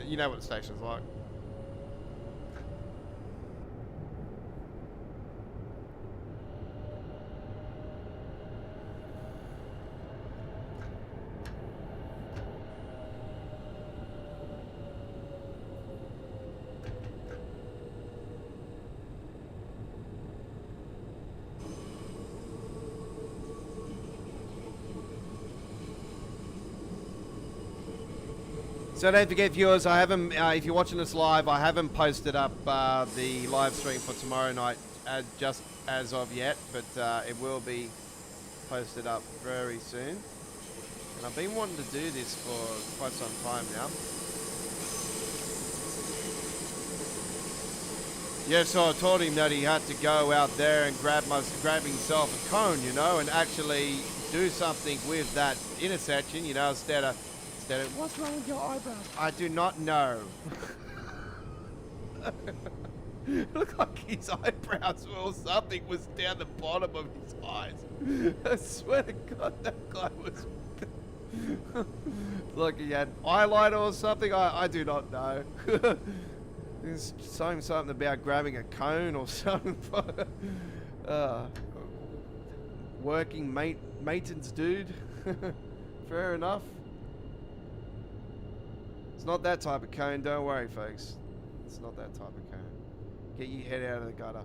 you know what the station's like. So don't forget, viewers, I haven't. If you're watching this live, I haven't posted up the live stream for tomorrow night just as of yet, but it will be posted up very soon. And I've been wanting to do this for quite some time now. Yeah, so I told him that he had to go out there and grab himself a cone, and actually do something with that intersection, instead of, what's wrong with your eyebrows? I do not know. Looked like his eyebrows or something was down the bottom of his eyes. I swear to God, that guy was like he had eyeliner or something. I do not know. He's saying something about grabbing a cone or something. Working maintenance dude. Fair enough. It's not that type of cone, don't worry, folks. It's not that type of cone. Get your head out of the gutter.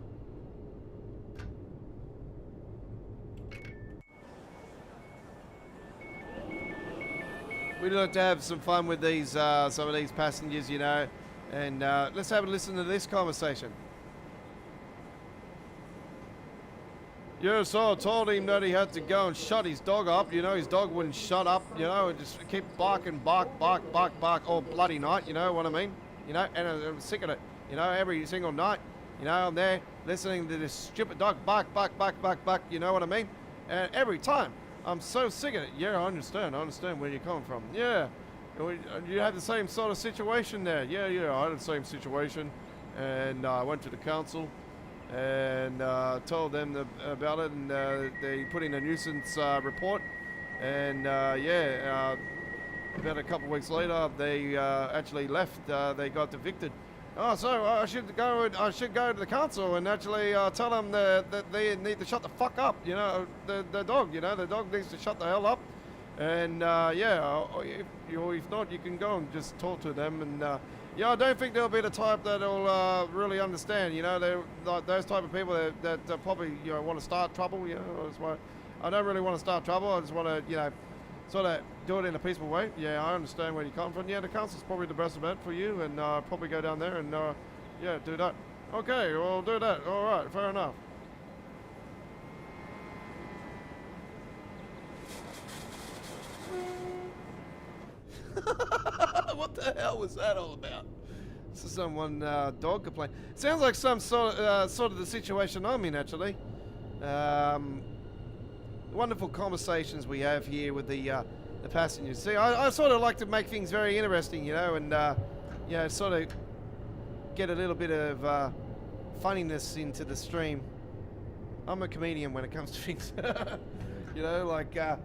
We like to have some fun with these, some of these passengers, you know, and let's have a listen to this conversation. Yeah, so I told him that he had to go and shut his dog up. You know, his dog wouldn't shut up, you know, just keep barking, bark all bloody night, you know what I mean? You know, and I'm sick of it, you know, every single night. You know, I'm there listening to this stupid dog bark, you know what I mean? And every time, I'm so sick of it. Yeah, I understand where you're coming from. Yeah, you have the same sort of situation there. Yeah, I had the same situation. And I went to the council and told them about it, and they put in a nuisance report, and about a couple of weeks later they actually left. They got evicted. Oh, so I should go to the council and actually tell them that they need to shut the fuck up, you know, the dog, you know, the dog needs to shut the hell up. And if not, you can go and just talk to them. And I don't think they'll be the type that'll really understand. You know, they're like those type of people that probably, you know, want to start trouble. You know, that's why I don't really want to start trouble. I just want to, you know, sort of do it in a peaceful way. Yeah, I understand where you come from. Yeah, the council's probably the best bet for you, and probably go down there and do that. Okay, we'll do that. All right, fair enough. What the hell was that all about? This is someone dog complaint. Sounds like some sort of the situation I'm in, actually. Wonderful conversations we have here with the passengers. See, I sort of like to make things very interesting, you know, and sort of get a little bit of funniness into the stream. I'm a comedian when it comes to things. You know, like I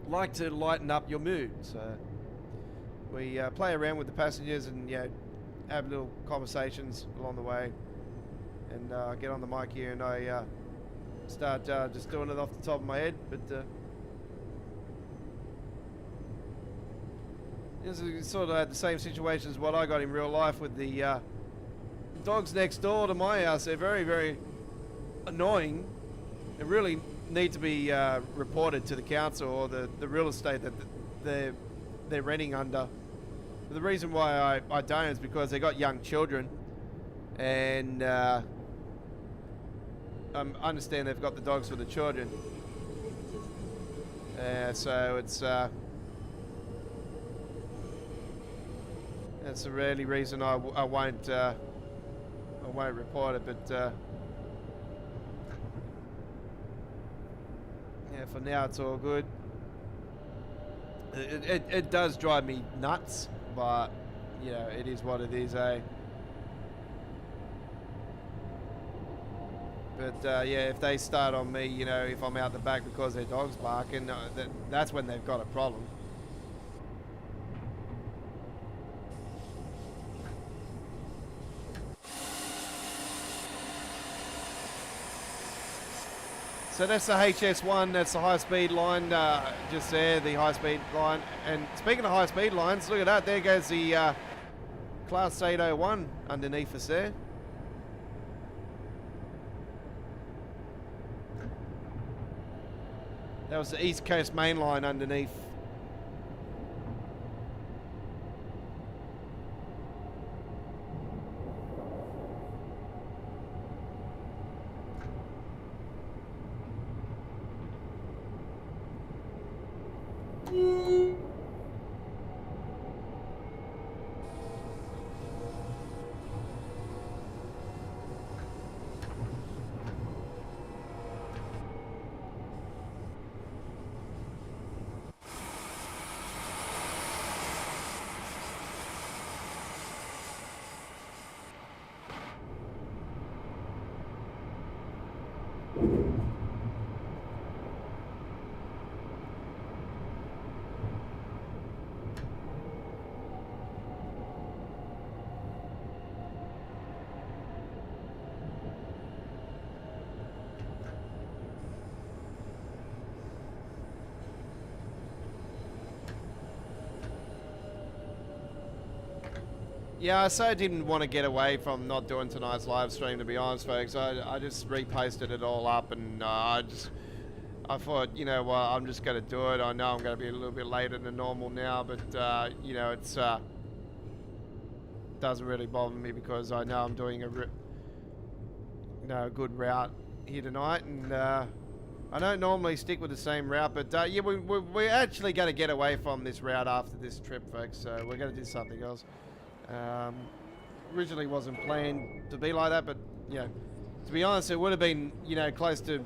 like to lighten up your mood, so we play around with the passengers and have little conversations along the way, and get on the mic here and I start just doing it off the top of my head. But it's sort of had the same situation as what I got in real life with the dogs next door to my house. They're very, very annoying. They really need to be reported to the council or the real estate that they're renting under. But the reason why I don't is because they got young children, and I understand they've got the dogs for the children. So it's that's the really reason I won't report it. But for now it's all good. It does drive me nuts, but you know, it is what it is, eh? But if they start on me, you know, if I'm out the back because their dog's barking, that's when they've got a problem. So that's the HS1, that's the high-speed line, just there, the high-speed line. And speaking of high-speed lines, look at that, there goes the Class 801 underneath us there. That was the East Coast Main Line underneath. Yeah, so I didn't want to get away from not doing tonight's live stream, to be honest, folks. I just reposted it all up, and I I thought, you know what, I'm just going to do it. I know I'm going to be a little bit later than normal now, but, you know, it's, doesn't really bother me because I know I'm doing a good route here tonight, and, I don't normally stick with the same route, but, yeah, we're actually going to get away from this route after this trip, folks, so we're going to do something else. Originally wasn't planned to be like that, but, you know, to be honest, it would have been, you know, close to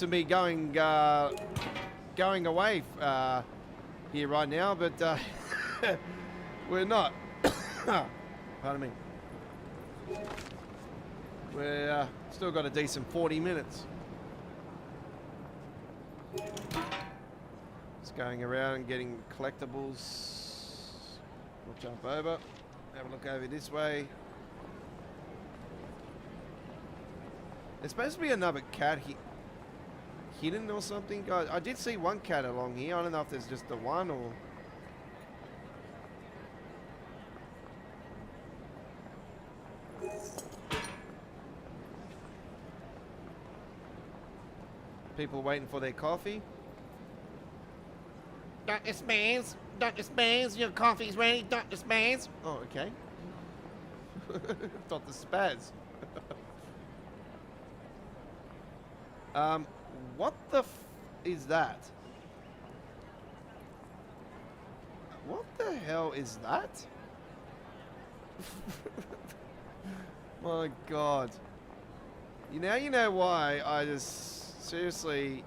me going away here right now, but we're not. Pardon me. We're still got a decent 40 minutes. Just going around and getting collectibles. We'll jump over, have a look over this way. There's supposed to be another cat hidden or something. I did see one cat along here. I don't know if there's just the one or... People waiting for their coffee. Dr. Spans, your coffee's ready, Dr. Spans. Oh, okay. Dr. Spaz. What the f is that? What the hell is that? My God. You know why I just seriously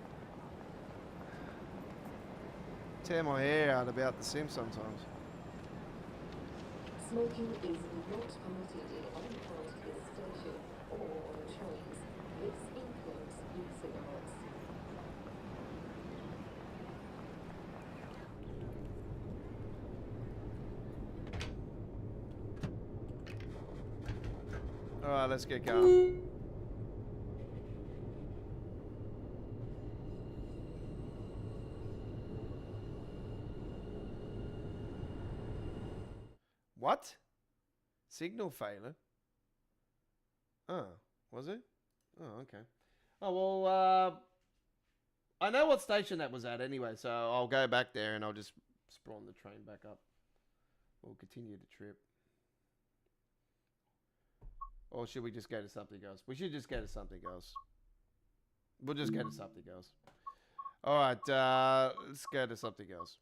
tear my hair out about The Sims sometimes. Smoking is not permitted in any part of this station or on trains. This includes e-cigarettes. Alright, let's get going. What? Signal failure? Oh, was it? Oh, okay. Oh, well, I know what station that was at anyway, so I'll go back there and I'll just spawn the train back up. We'll continue the trip. Or should we just go to something else? We should just go to something else. We'll just go to something else. Alright, let's go to something else.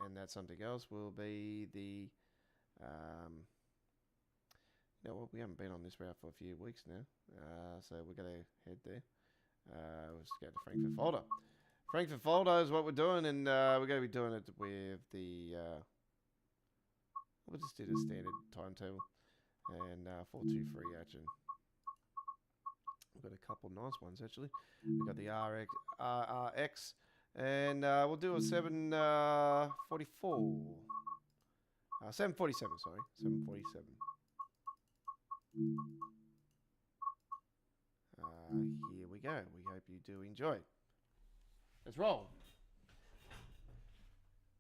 And that something else will be the, you know what, we haven't been on this route for a few weeks now, so we're going to head there. We'll just go to Frankfurt Folder. Frankfurt Folder is what we're doing, and we're going to be doing it with the, we'll just do the standard timetable, and 423 action. We've got a couple nice ones, actually. We've got the RX, and we'll do a 744. 747, sorry. 747. Here we go. We hope you do enjoy. Let's roll.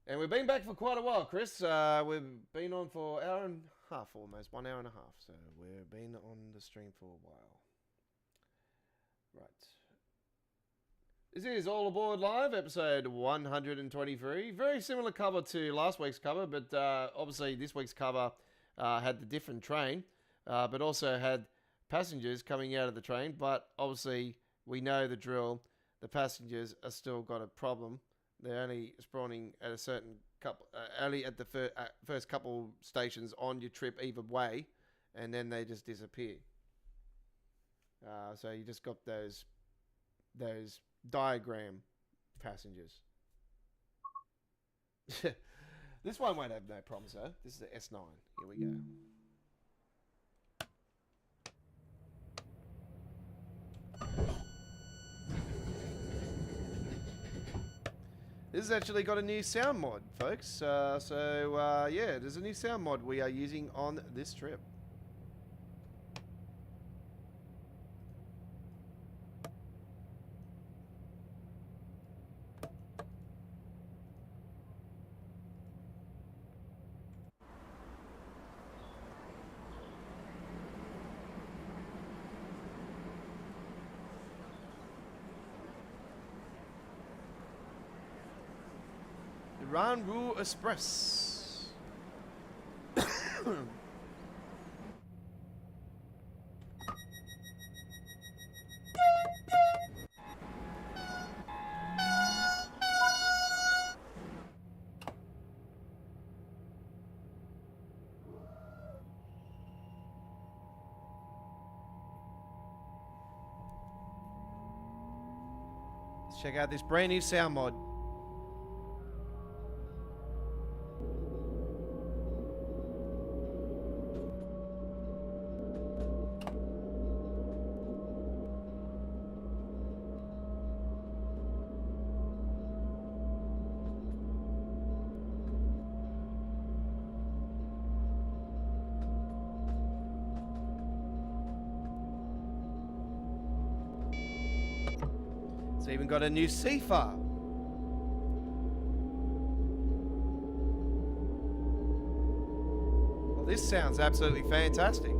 And we've been back for quite a while, Chris. We've been on for an hour and a half, almost 1 hour and a half. So we've been on the stream for a while. Right. This is All Aboard Live, episode 123. Very similar cover to last week's cover, but obviously this week's cover had the different train, but also had passengers coming out of the train. But obviously we know the drill. The passengers are still got a problem. They're only spawning at a certain couple, only at the first couple stations on your trip either way, and then they just disappear. So you just got those diagram passengers. This one won't have no problems though. This is the S9. Here we go. This has actually got a new sound mod, folks. Yeah, there's a new sound mod we are using on this trip. Ranru Express. Let's check out this brand new sound mod. It's even got a new CFA. Well, this sounds absolutely fantastic.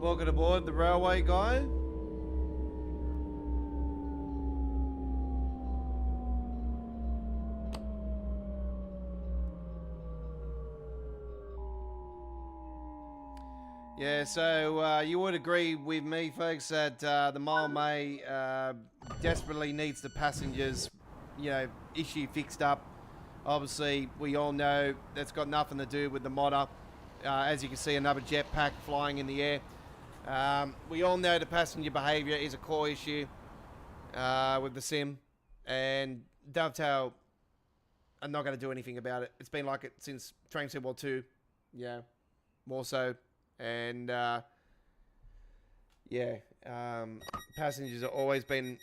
Welcome aboard the railway guy. Yeah, so you would agree with me, folks, that the Mile May desperately needs the passengers, issue fixed up. Obviously, we all know that's got nothing to do with the modder. As you can see, another jetpack flying in the air. We all know the passenger behaviour is a core issue with the sim, and Dovetail are not going to do anything about it. It's been like it since Train Sim World 2, more so. And passengers have always been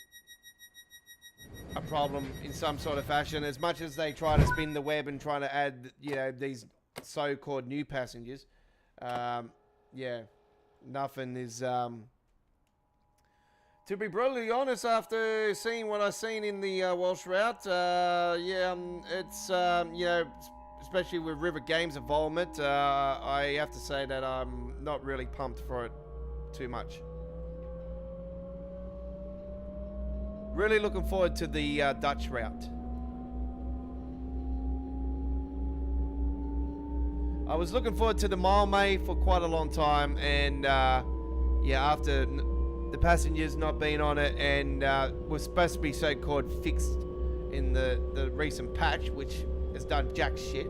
a problem in some sort of fashion. As much as they try to spin the web and try to add, these so-called new passengers, nothing is. To be brutally honest, after seeing what I've seen in the Welsh route, it's especially with River Games' involvement, I have to say that I'm not really pumped for it too much. Really looking forward to the Dutch route. I was looking forward to the Mile May for quite a long time, and after the passengers not being on it, and was supposed to be so-called fixed in the recent patch, which has done jack shit.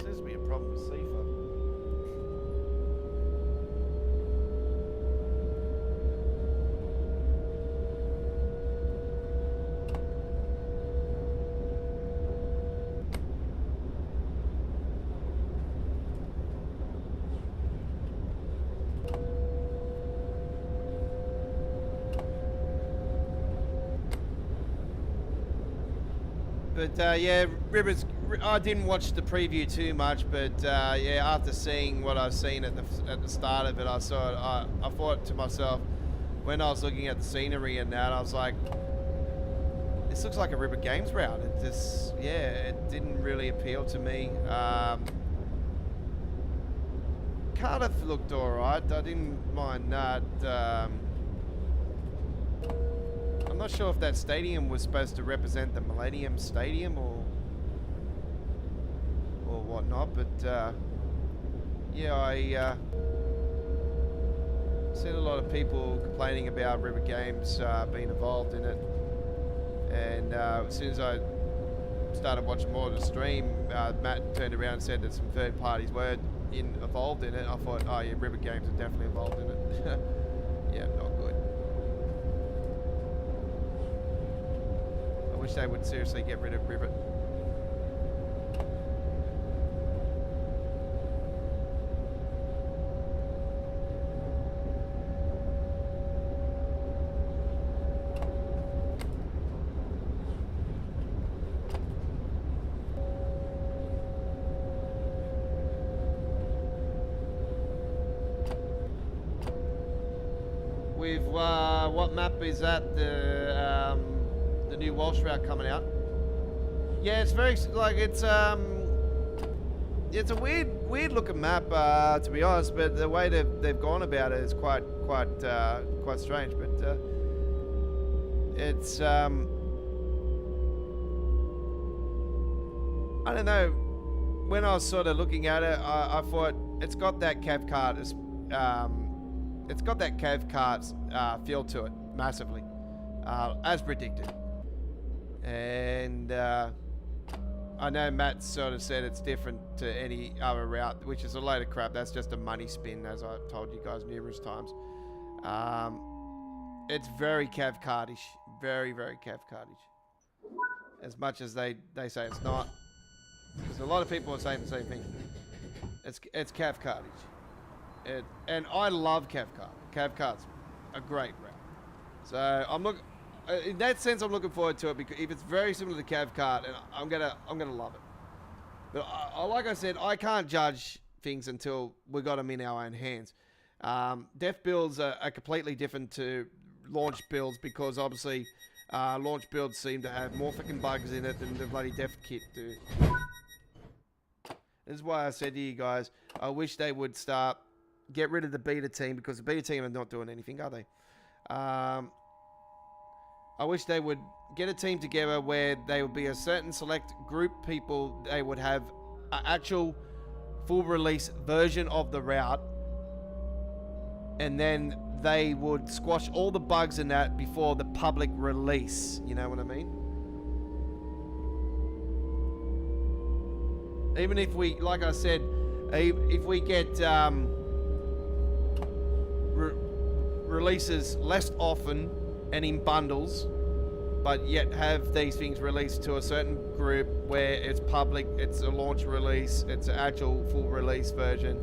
Seems to be a problem with CIFA. But Rivers, I didn't watch the preview too much, but after seeing what I've seen at the start of it, I thought to myself, when I was looking at the scenery and that, I was like, this looks like a River Games route. It just, it didn't really appeal to me. Cardiff looked alright. I didn't mind that. I'm not sure if that stadium was supposed to represent the Millennium Stadium or whatnot, but I seen a lot of people complaining about River Games being involved in it, and as soon as I started watching more of the stream, Matt turned around and said that some third parties were involved in it. I thought, oh yeah, River Games are definitely involved in it. Yeah, not good. I wish they would seriously get rid of Rivet. With what map is that? The new Walsh route coming out. Yeah, it's very like it's a weird looking map to be honest, but the way they've gone about it is quite strange. But it's I don't know. When I was sort of looking at it, I thought it's got that Cav kart feel to it massively, as predicted. And I know Matt sort of said it's different to any other route, which is a load of crap. That's just a money spin, as I've told you guys numerous times. It's very Cav kartish, very Cav kartish. As much as they say it's not, because a lot of people are saying the same thing. It's Cav kartish. And I love Cav kart. Cav kart's a great route. So I'm in that sense, I'm looking forward to it, because if it's very similar to Cav kart, and I'm gonna love it. But like I said, I can't judge things until we got them in our own hands. Def builds are completely different to launch builds because obviously launch builds seem to have more fucking bugs in it than the bloody Def kit do. This is why I said to you guys, I wish they would get rid of the beta team, because the beta team are not doing anything, are they? I wish they would get a team together where they would be a certain select group people. They would have an actual full release version of the route, and then they would squash all the bugs in that before the public release. You know what I mean? Even if we, like I said, if we get releases less often and in bundles, but yet have these things released to a certain group where it's public, it's a launch release, it's an actual full release version,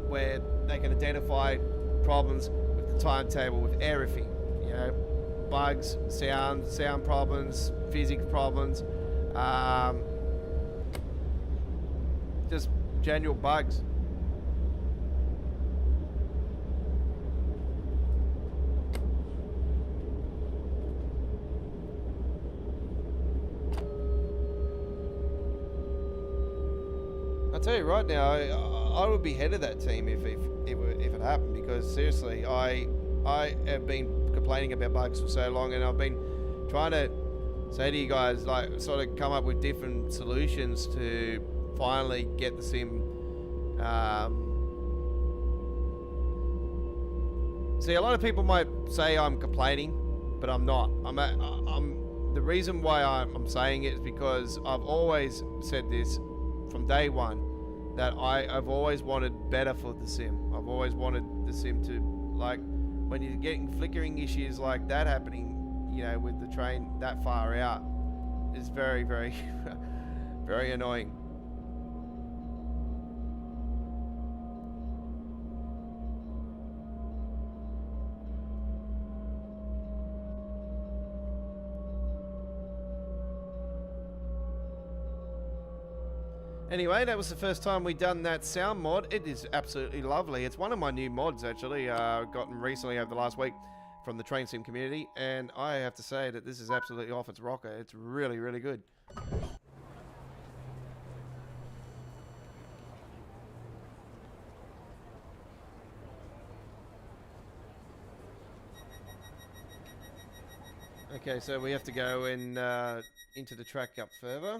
where they can identify problems with the timetable, with everything, you know, bugs, sound problems, physics problems, just general bugs. I'll tell you right now, I would be head of that team if it happened, because seriously, I have been complaining about bugs for so long, and I've been trying to say to you guys, like, sort of come up with different solutions to finally get the sim. See, a lot of people might say I'm complaining, but I'm not. The reason why I'm saying it is because I've always said this from day one, that I've always wanted better for the sim. I've always wanted the sim to, like, when you're getting flickering issues like that happening, you know, with the train that far out, is very, very, very annoying. Anyway, that was the first time we'd done that sound mod. It is absolutely lovely. It's one of my new mods, actually, gotten recently over the last week from the Train Sim community, and I have to say that this is absolutely off its rocker. It's really, really good. Okay, so we have to go in into the track up further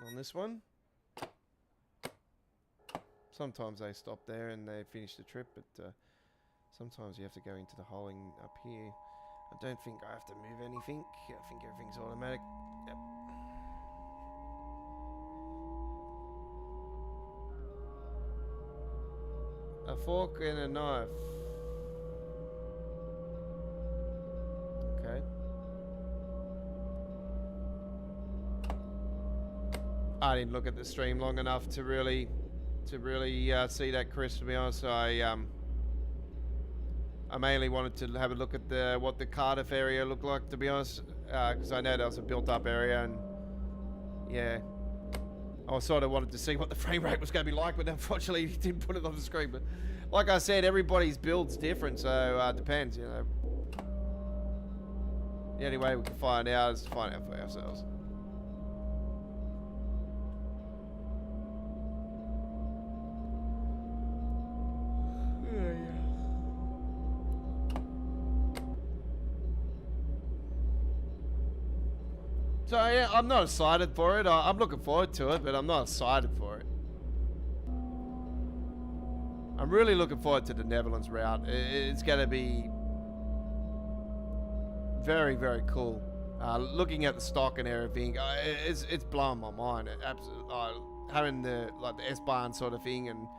on this one. Sometimes they stop there and they finish the trip, but sometimes you have to go into the holing up here. I don't think I have to move anything. I think everything's automatic. Yep. A fork and a knife. Okay. I didn't look at the stream long enough to really see that, Chris. To be honest, I mainly wanted to have a look at what the Cardiff area looked like, to be honest, because I know that was a built-up area, and yeah, I sort of wanted to see what the frame rate was going to be like, but unfortunately, he didn't put it on the screen. But like I said, everybody's build's different, so it depends, you know. The only way we can find out is to find out for ourselves. So yeah, I'm not excited for it. I'm looking forward to it, but I'm not excited for it. I'm really looking forward to the Netherlands route. It's going to be very, very cool. Looking at the stock and everything, it's blowing my mind. Absolutely, having the S-Bahn sort of thing, and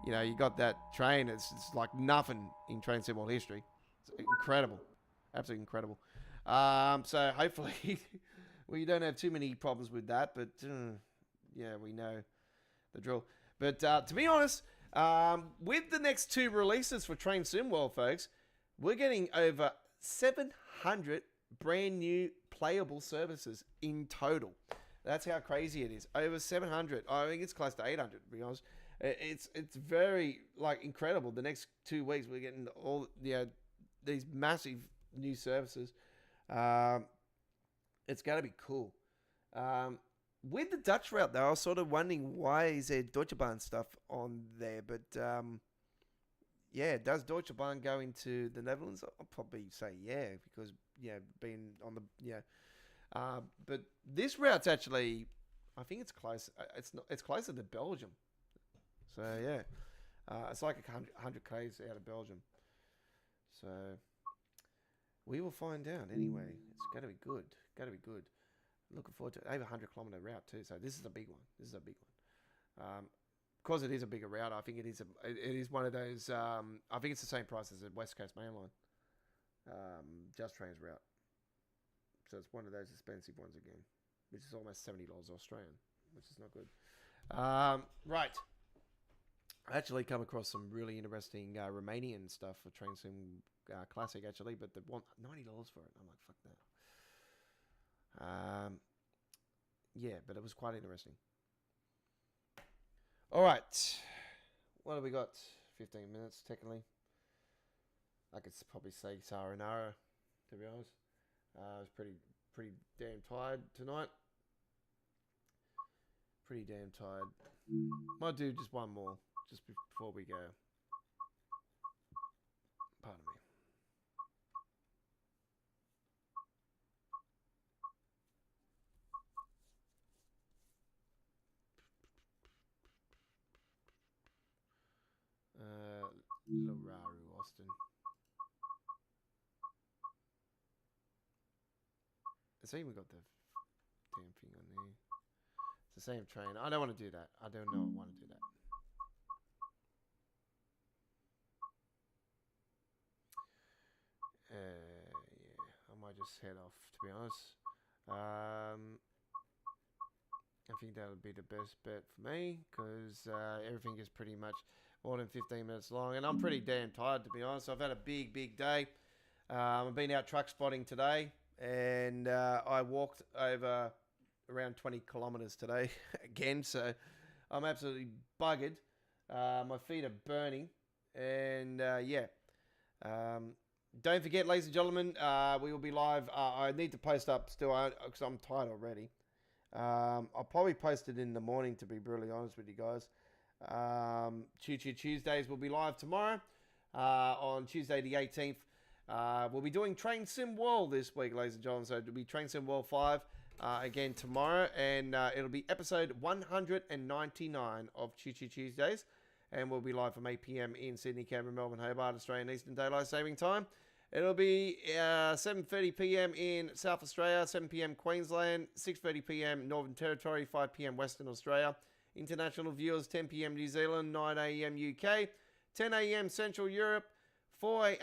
you know, you got that train. It's like nothing in train sim world history. It's incredible, absolutely incredible. So hopefully. We don't have too many problems with that, but yeah, we know the drill. But to be honest, with the next two releases for Train Sim World, folks, we're getting over 700 brand new playable services in total. That's how crazy it is. Over 700. I think it's close to 800, to be honest. It's very like incredible. The next 2 weeks we're getting all these massive new services. It's going to be cool. With the Dutch route though, I was sort of wondering why is there Deutsche Bahn stuff on there, but does Deutsche Bahn go into the Netherlands? I'll probably say because being on the but this route's actually, I think it's close. It's closer to Belgium. So it's like 100 k's out of Belgium. So we will find out anyway. It's going to be good. Looking forward to it. Over 100-kilometer route too. So this is a big one. Because it is a bigger route, I think it is one of those. I think it's the same price as the West Coast Mainline, Just Trains route. So it's one of those expensive ones again, which is almost $70 Australian, which is not good. Right. I actually come across some really interesting Romanian stuff for Train Sim Classic actually, but they want $90 for it. I'm like, fuck that. But it was quite interesting. All right. What have we got? 15 minutes, technically. I could probably say sayonara, to be honest. I was pretty damn tired tonight. Pretty damn tired. Might do just one more, just before we go. Pardon me. Lararu, Austin. It's even got the damn thing on there. It's the same train. I don't want to do that. I don't know. I want to do that. I might just head off, to be honest. I think that would be the best bet for me because everything is pretty much more than 15 minutes long, and I'm pretty damn tired, to be honest. I've had a big day. I've been out truck spotting today, and I walked over around 20 kilometers today again, so I'm absolutely buggered. My feet are burning, and don't forget, ladies and gentlemen, we will be live. I need to post up still because I'm tired already. I'll probably post it in the morning, to be brutally honest with you guys. Tuesdays will be live tomorrow. On Tuesday the 18th, we'll be doing Train Sim World this week, ladies and gentlemen. So it'll be Train Sim World 5 again tomorrow, and it'll be episode 199 of Tuesdays, and we'll be live from 8 p.m. in Sydney, Canberra, Melbourne, Hobart, Australian Eastern Daylight Saving Time. It'll be 7:30 p.m. in South Australia, 7 p.m. Queensland, 6:30 p.m. Northern Territory, 5 p.m. Western Australia. International viewers, 10 p.m. New Zealand, 9 a.m. UK, 10 a.m. Central Europe, 5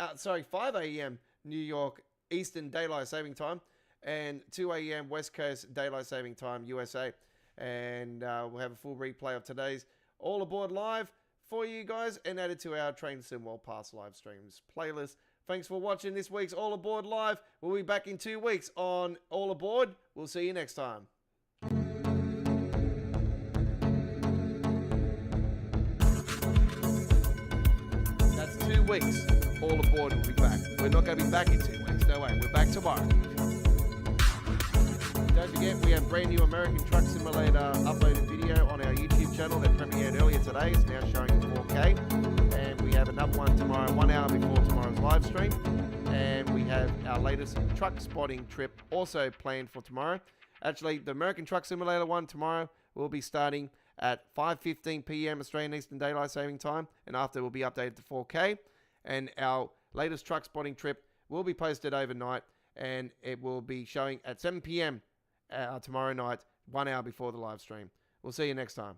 a.m. New York Eastern Daylight Saving Time, and 2 a.m. West Coast Daylight Saving Time, USA. And we'll have a full replay of today's All Aboard Live for you guys and added to our Train Sim World Pass live streams playlist. Thanks for watching this week's All Aboard Live. We'll be back in 2 weeks on All Aboard. We'll see you next time. That's 2 weeks. All Aboard will be back. We're not going to be back in 2 weeks. No way. We're back tomorrow. Don't forget, we have brand new American Truck Simulator uploaded video on our YouTube channel that premiered earlier today. It's now showing in 4K. And we have another one tomorrow, 1 hour before tomorrow's live stream. And we have our latest truck spotting trip also planned for tomorrow. Actually, the American Truck Simulator one tomorrow will be starting at 5:15 p.m. Australian Eastern Daylight Saving Time. And after, will be updated to 4K. And our latest truck spotting trip will be posted overnight. And it will be showing at 7 p.m. Tomorrow night, 1 hour before the live stream. We'll see you next time.